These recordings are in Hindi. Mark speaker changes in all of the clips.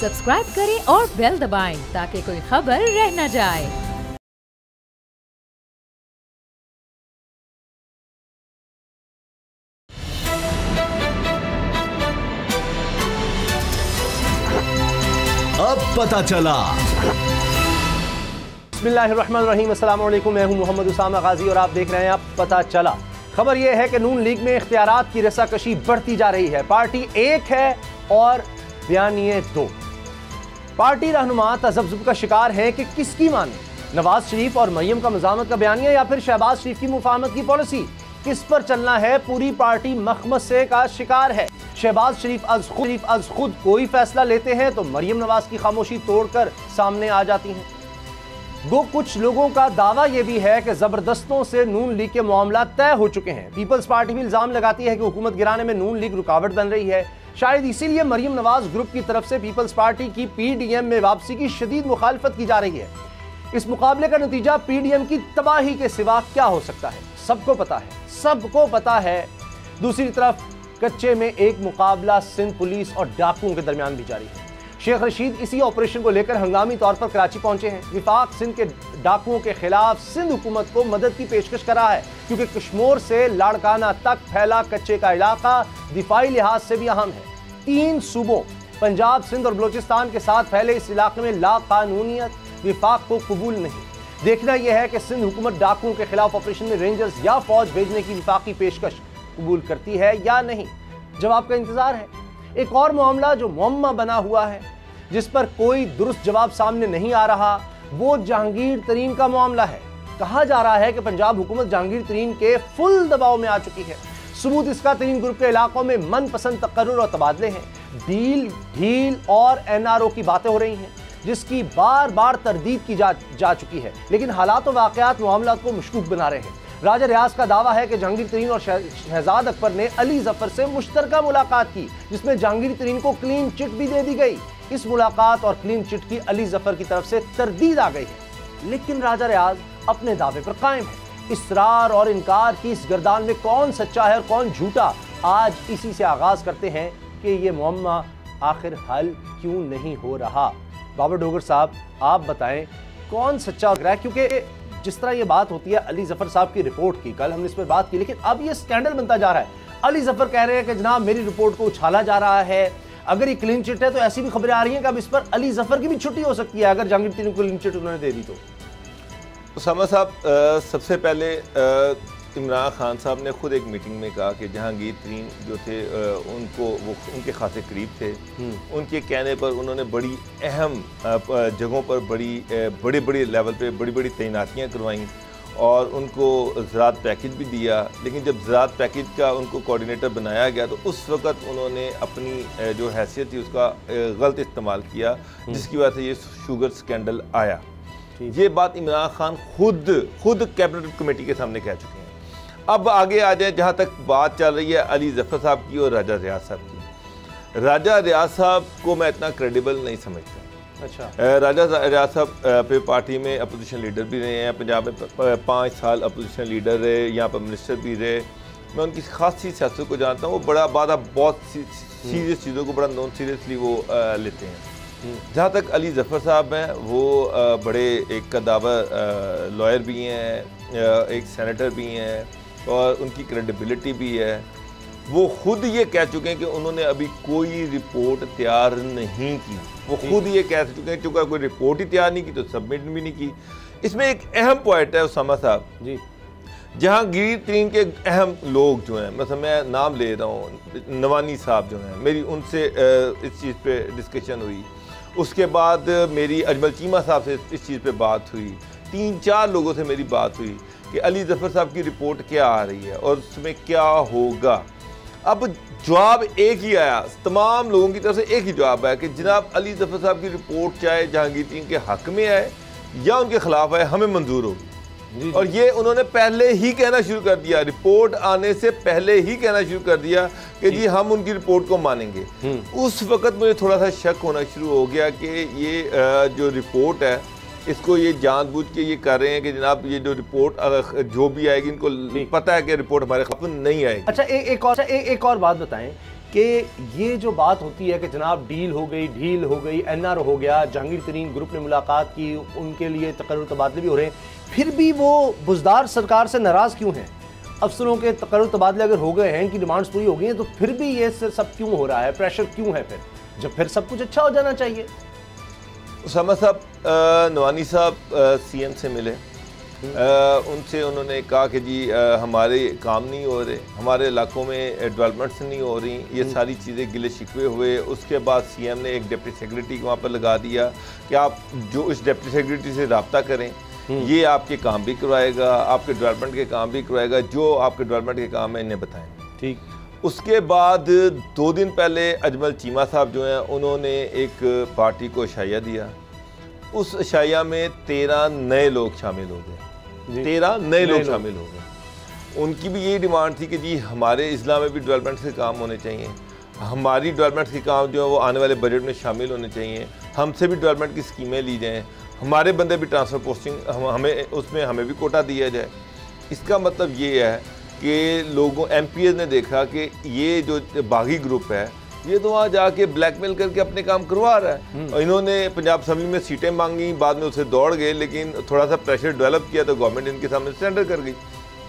Speaker 1: सब्सक्राइब करें और बेल दबाएं ताकि कोई खबर रह न जाए।
Speaker 2: अब पता चला।
Speaker 3: बिस्मिल्लाहिर्रहमानिर्रहीम, अस्सलाम वालेकुम। मैं हूं मोहम्मद उसामा गाजी और आप देख रहे हैं अब पता चला। खबर यह है कि नून लीग में इख्तियारात की रस्साकशी बढ़ती जा रही है। पार्टी एक है और बयानिए दो। पार्टी रहनुमा तज़ब्ज़ुब का शिकार है कि किसकी माने, नवाज शरीफ और मरियम का मज़ामत का बयानिया या फिर शहबाज शरीफ की मुफाहमत की पॉलिसी। किस पर चलना है, पूरी पार्टी मखमसे का शिकार है। शहबाज शरीफ अज खुद कोई फैसला लेते हैं तो मरियम नवाज की खामोशी तोड़कर सामने आ जाती हैं। गो कुछ लोगों का दावा यह भी है कि जबरदस्तों से नून लीग के मामला तय हो चुके हैं। पीपल्स पार्टी भी इल्जाम लगाती है कि हुकूमत गिराने में नून लीग रुकावट बन रही है। शायद इसीलिए मरियम नवाज ग्रुप की तरफ से पीपल्स पार्टी की पीडीएम में वापसी की शदीद मुखालफत की जा रही है। इस मुकाबले का नतीजा पीडीएम की तबाही के सिवा क्या हो सकता है, सबको पता है। दूसरी तरफ कच्चे में एक मुकाबला सिंध पुलिस और डाकुओं के दरमियान भी जारी है। शेख रशीद इसी ऑपरेशन को लेकर हंगामी तौर पर कराची पहुंचे हैं। विफाक सिंध के डाकुओं के खिलाफ सिंध हुकूमत को मदद की पेशकश कर रहा है, क्योंकि कश्मीर से लाड़काना तक फैला कच्चे का इलाका दिफाई लिहाज से भी अहम है। 3 सूबों पंजाब, सिंध और बलोचिस्तान के साथ फैले इस इलाके में लाकानूनियत विफाक को कबूल नहीं। देखना यह है कि सिंध हुकूमत डाकुओं के खिलाफ ऑपरेशन में रेंजर्स या फौज भेजने की विफाकी पेशकश कबूल करती है या नहीं। जवाब का इंतजार है। एक और मामला जो मुअम्मा बना हुआ है, जिस पर कोई दुरुस्त जवाब सामने नहीं आ रहा, वो जहांगीर तरीन का मामला है। कहा जा रहा है कि पंजाब हुकूमत जहांगीर तरीन के फुल दबाव में आ चुकी है। सबूत इसका तरीन ग्रुप के इलाकों में मनपसंद तकर्रुर और तबादले हैं। डील, ढील और एनआरओ की बातें हो रही हैं, जिसकी बार बार तरदीद की जा चुकी है, लेकिन हालात और वाक़यात मामला को मशकूक बना रहे हैं। राजा रियाज का दावा है कि जहांगीर तरीन और शहजाद अकबर ने अली जफर से मुश्तरका मुलाकात की, जिसमें जहांगीर तरीन को क्लीन चिट भी दे दी गई। इस मुलाकात और क्लीन चिट की अली जफर की तरफ से तरदीद आ गई है, लेकिन राजा रियाज अपने दावे पर कायम है। इसरार और इनकार की इस गर्दान में कौन सच्चा है और कौन झूठा, आज इसी से आगाज करते हैं कि ये मुअम्मा आखिर हल क्यों नहीं हो रहा। बाबर डोगर साहब, आप बताएं कौन सच्चा लग रहा है, क्योंकि जिस तरह ये बात होती है अली जफर साहब की रिपोर्ट की, कल हमने इस पर बात की, लेकिन अब ये स्कैंडल बनता जा रहा है। अली जफर कह रहे हैं कि जनाब मेरी रिपोर्ट को उछाला जा रहा है। अगर ये क्लीन चिट है तो ऐसी भी खबरें आ रही हैं कि अब इस पर अली जफर की भी छुट्टी हो सकती है अगर जहांगीर तरीन को क्लीन चिट उन्होंने दे दी तो।
Speaker 4: उसामा साहब, सबसे पहले इमरान खान साहब ने खुद एक मीटिंग में कहा कि जहांगीर तरीन जो थे वो उनके खासे करीब थे। उनके कहने पर उन्होंने बड़ी अहम जगहों पर बड़े लेवल पे बड़ी तैनातियाँ करवाईं और उनको ज़राअत पैकेज भी दिया। लेकिन जब ज़राअत पैकेज का उनको कोऑर्डिनेटर बनाया गया तो उस वक़्त उन्होंने अपनी जो हैसियत थी उसका गलत इस्तेमाल किया, जिसकी वजह से ये शुगर स्कैंडल आया। ये बात इमरान खान खुद कैबिनेट कमेटी के सामने कह चुके हैं। अब आगे आ जाए, जहाँ तक बात चल रही है अली जफर साहब की और राजा रियाज साहब की। राजा रियाज साहब को मैं इतना क्रेडिबल नहीं समझता। अच्छा, राजा रियाज साहब पे पार्टी में अपोजिशन लीडर भी रहे हैं, पंजाब में 5 साल अपोजिशन लीडर रहे, यहाँ पर मिनिस्टर भी रहे। मैं उनकी खासी सियासत को जानता हूँ। वो बहुत सीरियस चीज़ों को बड़ा नॉन सीरियसली वो लेते हैं। जहाँ तक अली जफर साहब हैं, वो बड़े एक कदावर लॉयर भी हैं, एक सेनेटर भी हैं और उनकी क्रेडिबिलिटी भी है। वो खुद ये कह चुके हैं कि उन्होंने अभी कोई रिपोर्ट तैयार नहीं की। वो खुद ये कह चुके हैं क्योंकि कोई रिपोर्ट ही तैयार नहीं की तो सबमिट भी नहीं की। इसमें एक अहम पॉइंट है उसामा साहब जी, जहांगीर तरीन के अहम लोग जो हैं, मतलब मैं नाम ले रहा हूँ, नवानी साहब जो हैं, मेरी उनसे इस चीज़ पे डिस्कशन हुई। उसके बाद मेरी अजमल चीमा साहब से इस चीज़ पे बात हुई। 3-4 लोगों से मेरी बात हुई कि अली जफर साहब की रिपोर्ट क्या आ रही है और उसमें क्या होगा। अब जवाब एक ही आया, तमाम लोगों की तरफ से एक ही जवाब आया कि जनाब अली जफर साहब की रिपोर्ट चाहे जहांगीर तरीन के हक में आए या उनके खिलाफ आए, हमें मंजूर होगी। और ये उन्होंने पहले ही कहना शुरू कर दिया, रिपोर्ट आने से पहले ही कहना शुरू कर दिया कि जी हम उनकी रिपोर्ट को मानेंगे। उस वक्त मुझे थोड़ा सा शक होना शुरू हो गया कि ये जो रिपोर्ट है इसको ये जानबूझ के ये कर रहे हैं कि जनाब ये जो रिपोर्ट जो भी आएगी इनको पता है कि रिपोर्ट हमारे खिलाफ नहीं आएगी।
Speaker 3: अच्छा, एक और बात बताएं कि ये जो बात होती है कि जनाब डील हो गई, ढील हो गई, एनआर हो गया, जहांगीर तरीन ग्रुप ने मुलाकात की, उनके लिए तकर्रुर तबादले भी हो रहे हैं, फिर भी वो बुज़दार सरकार से नाराज़ क्यों हैं? अफसरों के तकर्रुर तबादले अगर हो गए हैं, इनकी डिमांड्स पूरी हो गई हैं, तो फिर भी ये सब क्यों हो रहा है? प्रेशर क्यों है फिर, जब फिर सब कुछ अच्छा हो जाना चाहिए?
Speaker 4: उसामा साहब, नवानी साहब सीएम से मिले, उनसे उन्होंने कहा कि जी हमारे काम नहीं हो रहे, हमारे इलाकों में डेवलपमेंट्स नहीं हो रही, ये सारी चीज़ें गिले शिकवे हुए। उसके बाद सीएम ने एक डिप्टी सेक्रेटरी को वहाँ पर लगा दिया कि आप जो इस डिप्टी सेक्रेटरी से रब्ता करें, ये आपके काम भी करवाएगा, आपके डेवलपमेंट के काम भी करवाएगा, जो आपके डेवलपमेंट के काम है इन्हें बताएं। ठीक। उसके बाद 2 दिन पहले अजमल चीमा साहब जो हैं उन्होंने एक पार्टी को इशाया दिया, उस इशाया में 13 नए लोग शामिल हो गए, 13 नए लोग शामिल हो गए। उनकी भी यही डिमांड थी कि जी हमारे इस्लाम में भी डेवलपमेंट के काम होने चाहिए, हमारी डेवलपमेंट के काम जो है वो आने वाले बजट में शामिल होने चाहिए, हमसे भी डेवलपमेंट की स्कीमें ली जाएँ, हमारे बंदे भी ट्रांसफ़र पोस्टिंग हमें उसमें हमें भी कोटा दिया जाए। इसका मतलब ये है कि लोगों एमपीएस ने देखा कि ये जो बागी ग्रुप है ये तो वहाँ जाके ब्लैकमेल करके अपने काम करवा रहा है। और इन्होंने पंजाब असेंबली में सीटें मांगी, बाद में उसे दौड़ गए, लेकिन थोड़ा सा प्रेशर डेवलप किया तो गवर्नमेंट इनके सामने सरेंडर कर गई।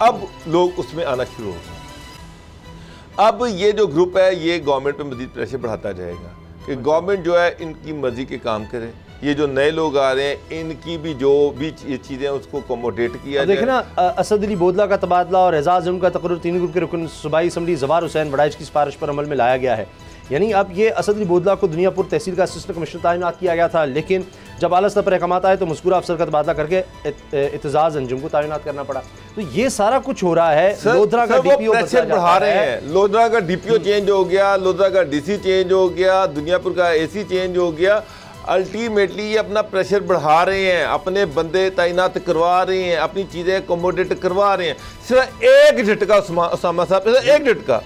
Speaker 4: अब लोग उसमें आना शुरू हो गए। अब ये जो ग्रुप है ये गवर्नमेंट पे मजीद प्रेशर बढ़ाता जाएगा कि गवर्नमेंट जो है इनकी मर्जी के काम करे, ये जो नए लोग आ रहे हैं इनकी भी जो भी ये चीज़ें उसको अकोमोडेट किया जाए।
Speaker 3: देखना असद अली बोदला का तबादला और एजाज का तकर्रुर 3 ग्रुप के रुकन सूबाई असम्बली जवार हुसैन बड़ाइच की सिफारिश पर अमल में लाया गया है। यानी अब ये असद अली बोदला को दुनियापुर तहसील का असिस्टेंट कमिश्नर तैनात किया गया था, लेकिन जब आला सतह पर अहकामात आए तो मज़कूरा अफसर का तबादला करके इत्तेजाज अंजुम को तैनात करना पड़ा। तो ये सारा कुछ हो रहा है। लोधरा का डीपीओ
Speaker 4: बढ़ा रहे हैं, लोधरा का डीपीओ चेंज हो गया, लोधरा का डीसी चेंज हो गया, दुनियापुर का एसी चेंज हो गया। अल्टीमेटली ये अपना प्रेशर बढ़ा रहे हैं, अपने बंदे तैनात करवा रहे हैं, अपनी चीज़ें अकोमोडेट करवा रहे हैं। सिर्फ एक झटका उसामा साहब, एक झटका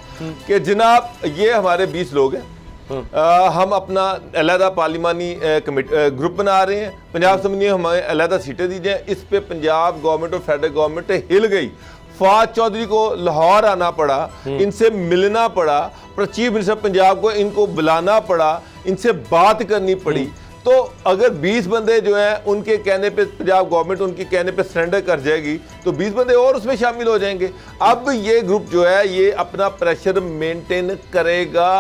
Speaker 4: कि जनाब ये हमारे 20 लोग हैं, हम अपना अलहदा पार्लिमानी ग्रुप बना रहे हैं, पंजाब असेंबली में हमें अलहदा सीटें दी जाएँ। इस पर पंजाब गवर्नमेंट और फेडरल गवर्नमेंट हिल गई। फवाद चौधरी को लाहौर आना पड़ा, इनसे मिलना पड़ा, चीफ मिनिस्टर पंजाब को इनको बुलाना पड़ा, इनसे बात करनी पड़ी। तो अगर 20 बंदे जो हैं उनके कहने पे पंजाब गवर्नमेंट उनके कहने पे सरेंडर कर जाएगी तो 20 बंदे और उसमें शामिल हो जाएंगे। अब ये ग्रुप जो है ये अपना प्रेशर मेंटेन करेगा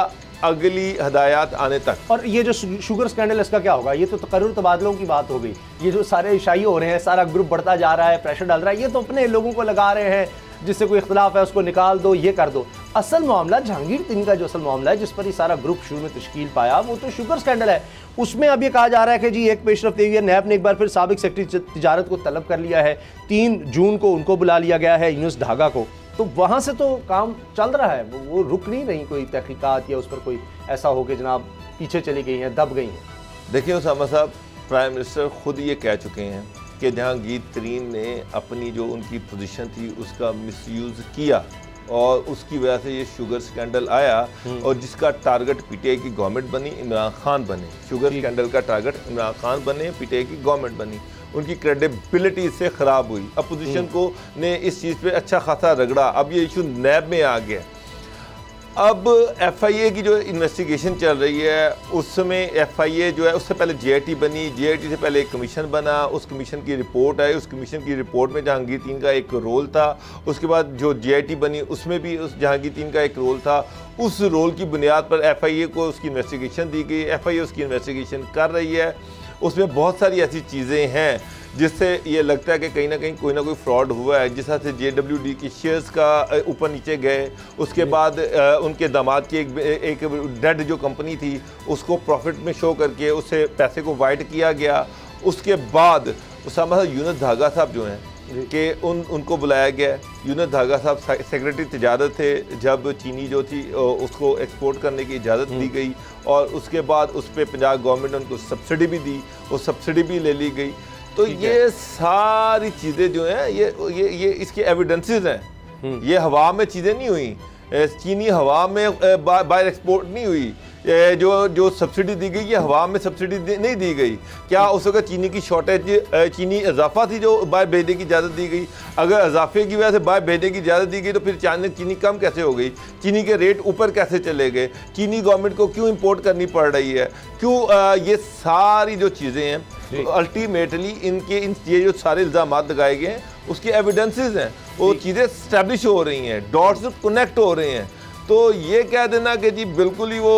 Speaker 4: अगली हदायत आने तक।
Speaker 3: और ये जो शुगर स्कैंडल इसका क्या होगा? ये तो तकर्रुर तबादलों की बात हो गई, ये जो सारे इशाई हो रहे हैं, सारा ग्रुप बढ़ता जा रहा है, प्रेशर डाल रहा है, ये तो अपने लोगों को लगा रहे हैं, जिससे कोई इख्तलाफ है उसको निकाल दो, ये कर दो। असल मामला जहांगीर तरीन का जो असल मामला है जिस पर ये सारा ग्रुप शुरू में तश्कील पाया वो तो शुगर स्कैंडल है। उसमें अब ये कहा जा रहा है कि जी एक पेशरफ हुई है, नैब ने एक बार फिर साबिक सेक्रेटरी तिजारत को तलब कर लिया है, 3 जून को उनको बुला लिया गया है यूनुस ढागा को। तो वहाँ से तो काम चल रहा है, वो रुक नहीं रही कोई तहकीकात या उस पर कोई ऐसा हो कि जनाब पीछे चली गई हैं, दब गई हैं।
Speaker 4: देखिए उसामा साहब, प्राइम मिनिस्टर खुद ये कह चुके हैं कि जहांगीर तरीन ने अपनी जो उनकी पोजीशन थी उसका मिसयूज़ किया और उसकी वजह से ये शुगर स्कैंडल आया और जिसका टारगेट पीटीआई की गवर्नमेंट बनी, इमरान खान बने। शुगर स्कैंडल का टारगेट इमरान खान बने, पीटीआई की गवर्नमेंट बनी। उनकी क्रेडिबिलिटी इससे ख़राब हुई। अपोजिशन को ने इस चीज़ पे अच्छा खासा रगड़ा। अब ये इशू नैब में आ गया। अब एफआईए की जो इन्वेस्टिगेशन चल रही है उसमें एफआईए जो है उससे पहले जेआईटी बनी, जेआईटी से पहले एक कमीशन बना, उस कमीशन की रिपोर्ट आई, उस कमीशन की रिपोर्ट में जहांगीर तरीन का एक रोल था। उसके बाद जो जेआईटी बनी उसमें भी उस जहांगीर तरीन का एक रोल था। उस रोल की बुनियाद पर एफआईए को उसकी इन्वेस्टिगेशन दी गई। एफआईए उसकी इन्वेस्टिगेशन कर रही है। उसमें बहुत सारी ऐसी चीज़ें हैं जिससे ये लगता है कि कहीं ना कहीं कोई ना कोई फ्रॉड हुआ है। जिस तरह से JWD की शेयर्स का ऊपर नीचे गए, उसके बाद उनके दामाद की एक डेड जो कंपनी थी उसको प्रॉफिट में शो करके उससे पैसे को वाइट किया गया। उसके बाद उसामा यूनुस ढागा साहब जो हैं कि उनको बुलाया गया। यूनुस ढागा साहब सेक्रेटरी तिजारत थे जब चीनी जो थी उसको एक्सपोर्ट करने की इजाज़त दी गई और उसके बाद उस पर पंजाब गवर्नमेंट ने उनको सब्सिडी भी दी, वो सब्सिडी भी ले ली गई। तो ये सारी चीज़ें जो हैं ये इसके एविडेंसेस हैं। ये हवा में चीज़ें नहीं हुई, चीनी हवा में बाहर एक्सपोर्ट नहीं हुई। जो सब्सिडी दी गई, ये हवा में सब्सिडी नहीं दी गई। क्या उस वक्त चीनी की शॉर्टेज, चीनी इजाफा थी जो बाहर भेजने की इजाज़त दी गई? अगर इजाफे की वजह से बाहर भेजने की इजाज़त दी गई तो फिर चीनी कम कैसे हो गई? चीनी के रेट ऊपर कैसे चले गए? चीनी गवर्नमेंट को क्यों इंपोर्ट करनी पड़ रही है? क्यों ये सारी जो चीज़ें हैं अल्टीमेटली ये जो सारे इल्ज़ाम लगाए गए हैं उसके एविडेंसेस हैं, वो चीज़ें स्टैब्लिश हो रही हैं, डॉट्स कनेक्ट हो रहे हैं। तो ये कह देना कि जी बिल्कुल ही वो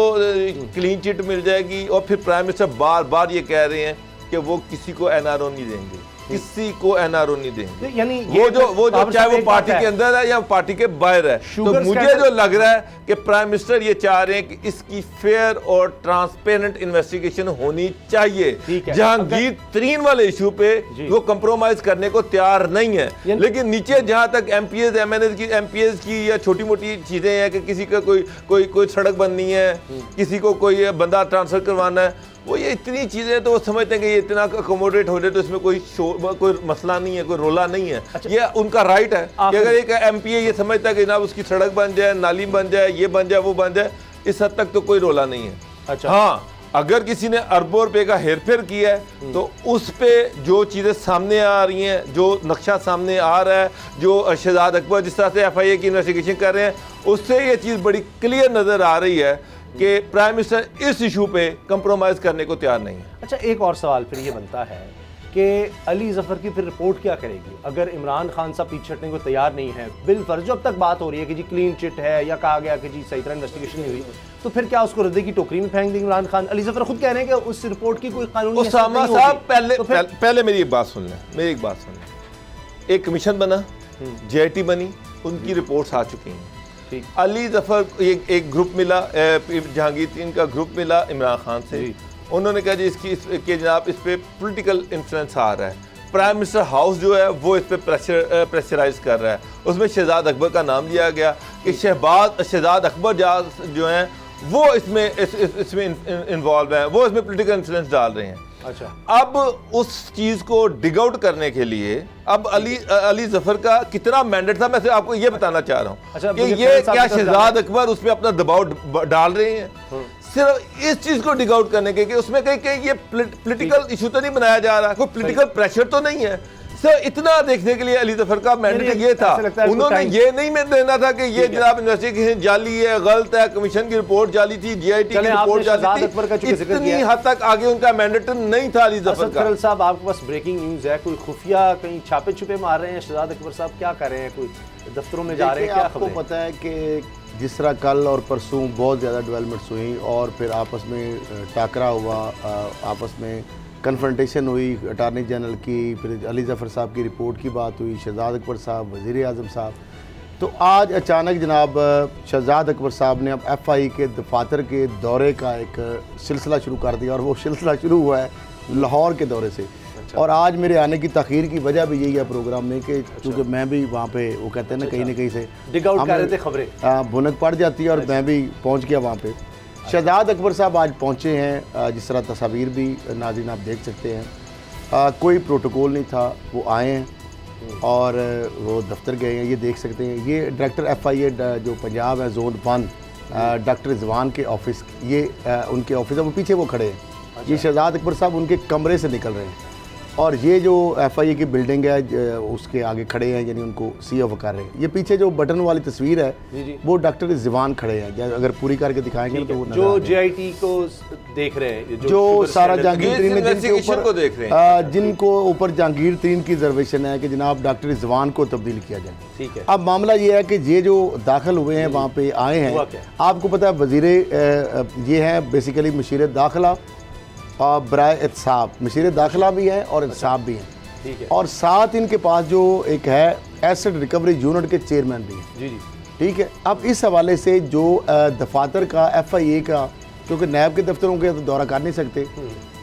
Speaker 4: क्लीन चिट मिल जाएगी, और फिर प्राइम मिनिस्टर बार बार ये कह रहे हैं कि वो किसी को एनआरओ नहीं देंगे, किसी को एनआरओ नहीं देंगे,
Speaker 3: यानी
Speaker 4: वो जो चाहे वो पार्टी के अंदर है या पार्टी के बाहर है। तो मुझे जो लग रहा है कि प्राइम मिनिस्टर ये चाह रहे हैं कि इसकी फेयर और ट्रांसपेरेंट इन्वेस्टिगेशन होनी चाहिए। जहांगीर तरीन वाले इशू पे वो कंप्रोमाइज करने को तैयार नहीं है, लेकिन नीचे जहां तक एमपीएस की या छोटी मोटी चीजें हैं कि किसी का कोई सड़क बननी है, किसी को कोई बंदा ट्रांसफर करवाना है, वो ये इतनी चीज़ें तो वो समझते हैं कि ये इतना अकोमोडेट हो जाए तो इसमें कोई मसला नहीं है, कोई रोला नहीं है। अच्छा, ये उनका राइट है कि अगर एक एमपीए ये समझता है कि जनाब उसकी सड़क बन जाए, नाली बन जाए, ये बन जाए, वो बन जाए, इस हद तक तो कोई रोला नहीं है। अच्छा, हाँ, अगर किसी ने अरबों रुपए का हेरफेर किया है तो उस पे जो चीज़ें सामने आ रही हैं, जो नक्शा सामने आ रहा है, जो शहजाद अकबर जिस तरह से एफआईए की इन्वेस्टिगेशन कर रहे हैं, उससे ये चीज़ बड़ी क्लियर नज़र आ रही है कि प्राइम मिनिस्टर इस इशू पे कंप्रोमाइज करने को तैयार नहीं है।
Speaker 3: अच्छा, एक और सवाल फिर ये बनता है कि अली जफर की फिर रिपोर्ट क्या करेगी अगर इमरान खान साहब पीछे हटने को तैयार नहीं है? बिलफर्ज जो अब तक बात हो रही है कि जी क्लीन चिट है या कहा गया कि जी सही तरह इन्वेस्टिगेशन नहीं हुई, तो फिर क्या उसको रद्दे की टोकरी में फेंक देंगे इमरान खान? अली जफर खुद कह रहे हैं कि उस रिपोर्ट की कोई कानूनी
Speaker 4: उसामा साहब पहले मेरी एक बात सुन लें, एक कमीशन बना, जेआईटी बनी, उनकी रिपोर्ट्स आ चुकी हैं। अली जफर एक ग्रुप मिला, जहांगीर तरीन का ग्रुप मिला इमरान खान से, उन्होंने कहा जी इसकी जनाब इस पे पॉलिटिकल इन्फ्लुएंस आ रहा है, प्राइम मिनिस्टर हाउस जो है वो इस पे प्रेशराइज कर रहा है। उसमें शहजाद अकबर का नाम लिया गया कि शहजाद अकबर जो हैं वो इसमें इन्वॉल्व हैं, वो इसमें पॉलिटिकल इन्फ्लुएंस डाल रहे हैं। अच्छा, अब उस चीज को डिग आउट करने के लिए अब अली जफर का कितना मैंडेट था, मैं आपको ये बताना चाह रहा हूँ। अच्छा, कि ये क्या शहजाद अकबर उस पर अपना दबाव डाल रहे हैं सिर्फ इस चीज को डिग आउट करने के कि उसमें कहीं ये पॉलिटिकल इशू तो नहीं बनाया जा रहा, कोई पॉलिटिकल प्रेशर तो नहीं है। सर इतना देखने के लिए अली जफर का मैंडेट ये था, उन्होंने ये नहीं में देना था कि ये जनाब इन्वेस्टिगेशन जाली है, गलत है, कमीशन की रिपोर्ट जाली थी, जीआईटी की रिपोर्ट जाली थी, इतनी हद तक आगे उनका मैंडेट नहीं था अली जफर का।
Speaker 3: साहब आपके पास ब्रेकिंग न्यूज है, कोई खुफिया कहीं छापे छुपे मार रहे हैं शहजाद अकबर साहब, क्या कर रहे हैं, कोई दफ्तरों में जा रहे हैं? क्या
Speaker 2: आपको पता है कि जिस तरह कल और परसों बहुत ज़्यादा डेवलपमेंट्स हुई और फिर आपस में टाकरा हुआ, आपस में कन्फ्रंटेशन हुई अटार्नी जनरल की, फिर अली जफर साहब की रिपोर्ट की बात हुई, शहजाद अकबर साहब, वज़ीर आज़म साहब, तो आज अचानक जनाब शहजाद अकबर साहब ने अब एफआई के दफातर के दौरे का एक सिलसिला शुरू कर दिया, और वो सिलसिला शुरू हुआ है लाहौर के दौरे से। और आज मेरे आने की तखीर की वजह भी यही है प्रोग्राम में कि क्योंकि मैं भी वहाँ पे, वो कहते हैं ना कहीं ना कहीं से
Speaker 3: डिग आउट कर रहे थे खबरें,
Speaker 2: भुनक पड़ जाती है, और मैं भी पहुँच गया वहाँ पे। शहजाद अकबर साहब आज पहुँचे हैं, जिस तरह तस्वीर भी नाज़रीन आप देख सकते हैं, कोई प्रोटोकॉल नहीं था, वो आए हैं और वो दफ्तर गए हैं, ये देख सकते हैं। ये डायरेक्टर एफआईए जो पंजाब है जोन 1 डॉक्टर रिजवान के ऑफिस, ये उनके ऑफिस है, वो पीछे वो खड़े हैं। ये शहजाद अकबर साहब उनके कमरे से निकल रहे हैं, और ये जो एफआईए की बिल्डिंग है उसके आगे खड़े हैं, यानी उनको सी ऑफ कर रहे हैं। ये पीछे जो बटन वाली तस्वीर है वो डॉक्टर रिजवान खड़े हैं, अगर पूरी करके दिखाएंगे तो वो
Speaker 3: जो जेआईटी को देख रहे हैं,
Speaker 2: जो सारा जहांगीर तरीन को देख रहे हैं, जिनको ऊपर जहांगीर तरीन की रिजर्वेशन है कि जनाब डॉक्टर रिजवान को तब्दील किया जाए। ठीक है, अब मामला ये है कि ये जो दाखिल हुए हैं वहाँ पे आए हैं, आपको पता है वजीर ये है बेसिकली मशीर दाखिला और बराए इत्साब, मशीर दाखिला भी है और इंसाफ भी है। ठीक है, और साथ इनके पास जो एक है एसेट रिकवरी यूनिट के चेयरमैन भी हैं। जी जी, ठीक है। अब इस हवाले से जो दफातर का एफआईए का, क्योंकि नैब के दफ्तरों के तो दौरा कर नहीं सकते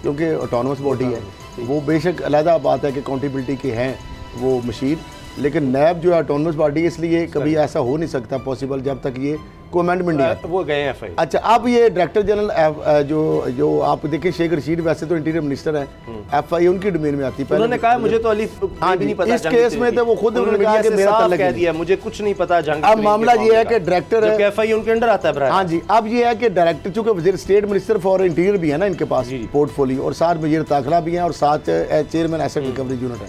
Speaker 2: क्योंकि ऑटोनमस बॉडी है, वो बेशक अलहदा बात है कि अकाउंटेबिलिटी के हैं वो मशीर, लेकिन नैब जो है ऑटोनमस बॉडी, इसलिए कभी ऐसा हो नहीं सकता पॉसिबल जब तक ये को अमेंडमेंट नहीं
Speaker 3: वो गए FI।
Speaker 2: अच्छा, अब ये डायरेक्टर जनरल जो आप देखें शेख रशीद वैसे तो इंटीरियर मिनिस्टर है, FI उनकी डोमेन में आती है।
Speaker 3: उन्होंने कहा मुझे तो अली नहीं पता,
Speaker 2: इस केस में तो वो खुद उन्होंने कहा कि मेरा तल्लक
Speaker 3: कह दिया मुझे कुछ नहीं पता।
Speaker 2: अब मामला ये है कि डायरेक्टर
Speaker 3: FI उनके अंडर आता है।
Speaker 2: हाँ जी, अब ये है कि डायरेक्टर चूंकि वजीर स्टेट मिनिस्टर फॉर इंटीरियर भी है ना इनके पास पोर्टफोलियो, और साथ वजीर दाखिला भी है और साथ चेयरमैन एसेट रिकवरी यूनिट है।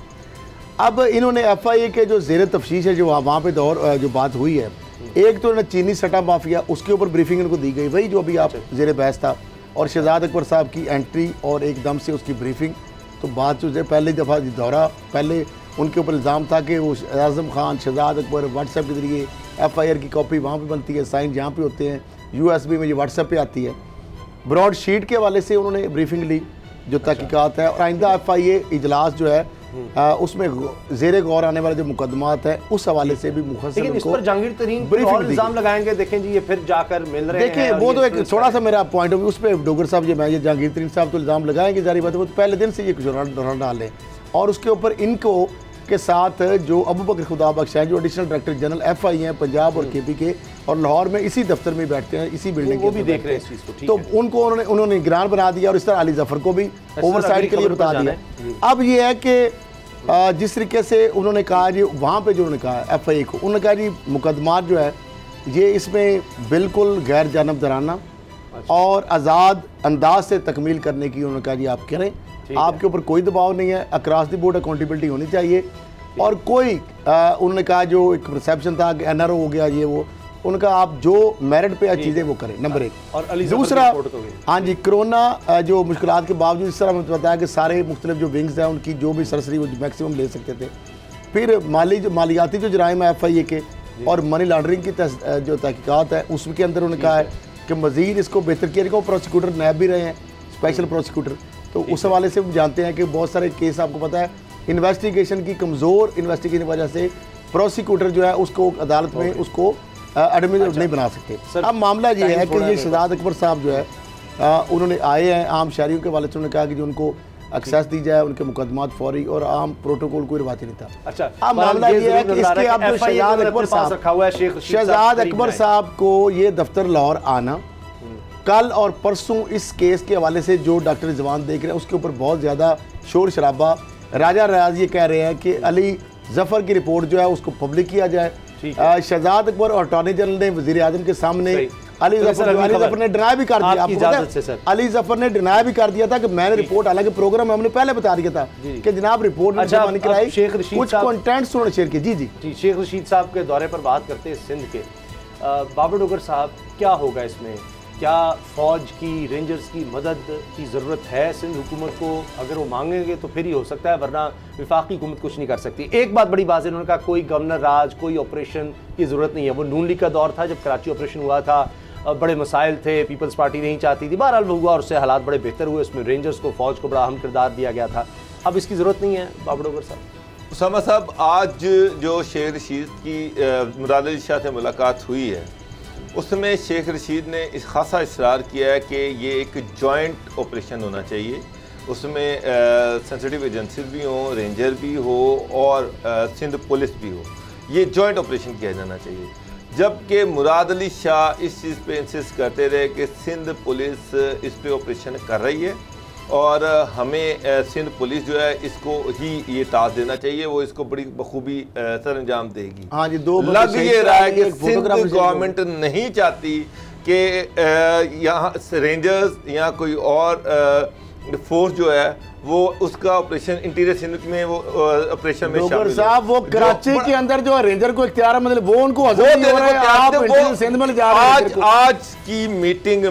Speaker 2: अब इन्होंने FIA के जो ज़ेर तफ्तीश है जो वहाँ पे जो बात हुई है, एक तो चीनी सट्टा माफिया उसके ऊपर ब्रीफिंग इनको दी गई, वही जो अभी आप ज़ेर बहस था, और शहजाद अकबर साहब की एंट्री और एकदम से उसकी ब्रीफिंग। तो बात जो पहली दफ़ा दौरा, पहले उनके ऊपर इल्ज़ाम था कि वो आज़म खान शहजाद अकबर व्हाट्सएप के जरिए FIR की कॉपी वहाँ पे बनती है, साइन जहाँ पे होते हैं, USB में ये व्हाट्सएप पे आती है। ब्रॉड शीट के हवाले से उन्होंने ब्रीफिंग ली जो तहकीकात है, और आइंदा FIA इजलास जो है उसमें ज़ेरे गौर आने वाले जो मुकदमात है उस हवाले से भी मुखस्सर
Speaker 3: इस पर जहांगीर तरीन और इल्ज़ाम लगाएंगे। देखें जी ये फिर जाकर मिल रहे हैं।
Speaker 2: देखिए वो तो एक थोड़ा सा मेरा पॉइंट ऑफ व्यू उस पर डोगर साहब ये मैं जहांगीर तरीन साहब तो इल्ज़ाम लगाएंगे, जारी बात है, वो तो पहले दिन से ये दौरान डालें, और उसके ऊपर इनको के साथ जो अबू बकर खुदा बख्श हैं जो एडिशनल डायरेक्टर जनरल FI हैं पंजाब और KP के, और लाहौर में इसी दफ्तर में बैठते हैं, इसी बिल्डिंग
Speaker 3: वो भी देख रहे हैं इस चीज़ को,
Speaker 2: तो उनको उन्होंने निगरान बना दिया, और इस तरह अली जफर को भी ओवरसाइड के लिए बता दिया। अब ये है कि जिस तरीके से उन्होंने कहा जी वहाँ पे जो उन्होंने कहा FIA को, उन्होंने कहा जी मुकदमात जो है ये इसमें बिल्कुल गैर जानबदाराना और आज़ाद अंदाज से तकमील करने की उन्होंने कहा जी आप करें, आपके ऊपर कोई दबाव नहीं है, अक्रॉस द बोर्ड अकाउंटेबिलिटी होनी चाहिए, और कोई उन्होंने कहा जो एक परसेप्शन था कि NRO हो गया ये वो, उनका आप जो मेरिट पे चीज़ें वो करें, नंबर एक।
Speaker 3: और
Speaker 2: दूसरा हाँ जी, कोरोना जो मुश्किलात के बावजूद इस तरह मुझे बताया कि सारे मुख्तलिफ जो विंग्स हैं उनकी जो भी सरसरी वो मैक्सिमम ले सकते थे। फिर मालियाती जो जराइम है FIA के और मनी लॉन्ड्रिंग की जो तहकीकात है उसके अंदर उन्होंने कहा है कि मज़ीद इसको बेहतर किया जाएगा। प्रोसिक्यूटर नैब भी रहे हैं, स्पेशल प्रोसिक्यूटर, तो उस हवाले से हम जानते हैं कि बहुत सारे केस आपको पता है इन्वेस्टिगेशन की कमज़ोर इन्वेस्टिगेशन की वजह से प्रोसिक्यूटर जो है उसको अदालत में उसको एडमिट नहीं बना सकते। अब मामला ये है कि ये शहजाद अकबर साहब जो है उन्होंने आए हैं आम शहरियों के वाले से, उन्होंने कहा कि जो उनको एक्सेस दी जाए उनके मुकदमात फौरी, और आम प्रोटोकॉल कोई रिवायती नहीं था।
Speaker 3: अच्छा,
Speaker 2: अब मामला ये है कि इसके अब जो शहजाद अकबर साहब को ये दफ्तर लाहौर आना, कल और परसों इस केस के हवाले से जो डॉक्टर रिजवान देख रहे हैं उसके ऊपर बहुत ज़्यादा शोर शराबा, राजा रियाज ये कह रहे हैं कि अली जफर की रिपोर्ट जो है उसको पब्लिक किया जाए। शहजाद अकबर और अटॉर्नी जनरल ने वजीर आजम के सामने अली जफर ने डिनाई भी कर दिया, अली जफर ने डिनाई भी कर दिया था कि मैंने रिपोर्ट, हालांकि प्रोग्राम में हमने पहले बता दिया था कि जनाब रिपोर्ट जमा कराई, कुछ कंटेंट्स उन्होंने शेयर किए। जी
Speaker 3: शेख रशीद साहब के दौरे पर बात करते हैं सिंध के, बाबर डोगर साहब क्या होगा इसमें, क्या फ़ौज की रेंजर्स की मदद की ज़रूरत है सिंध हुकूमत को? अगर वो मांगेंगे तो फिर ही हो सकता है, वरना विफाकी हुकूमत कुछ नहीं कर सकती। एक बात बड़ी बात है, उन्होंने कहा कोई गवर्नर राज कोई ऑपरेशन की ज़रूरत नहीं है। वो नून लीग का दौर था जब कराची ऑपरेशन हुआ था, बड़े मसाइल थे, पीपल्स पार्टी नहीं चाहती थी, बहरहाल वो हुआ और उससे हालात बड़े बेहतर हुए, उसमें रेंजर्स को फ़ौज को बड़ा अहम किरदार दिया गया था। अब इसकी ज़रूरत नहीं है। बाबर डोगर साहब,
Speaker 4: उसामा साहब, आज जो शेख रशीद की मुराद अली शाह से मुलाकात हुई है उसमें शेख रशीद ने इस खासा इसरार किया है कि ये एक जॉइंट ऑपरेशन होना चाहिए, उसमें सेंसिटिव एजेंसीज भी हों, रेंजर भी हो और सिंध पुलिस भी हो, ये जॉइंट ऑपरेशन किया जाना चाहिए। जबकि मुराद अली शाह इस चीज़ पे इंसिस्ट करते रहे कि सिंध पुलिस इस पे ऑपरेशन कर रही है और हमें सिंध पुलिस जो है इसको ही ये टास्क देना चाहिए, वो इसको बड़ी बखूबी सर अंजाम देगी।
Speaker 2: हाँ जी, दो
Speaker 4: लग ये रहा है कि सिंध गवर्नमेंट नहीं चाहती कि यहाँ रेंजर्स या कोई और फोर्स जो है वो उसका ऑपरेशन इंटीरियर सिंध में वो ऑपरेशन में शामिल
Speaker 2: साहब, वो कराची के अंदर जो रेंजर को इख्तियार है, मतलब वो उनको
Speaker 4: आज की मीटिंग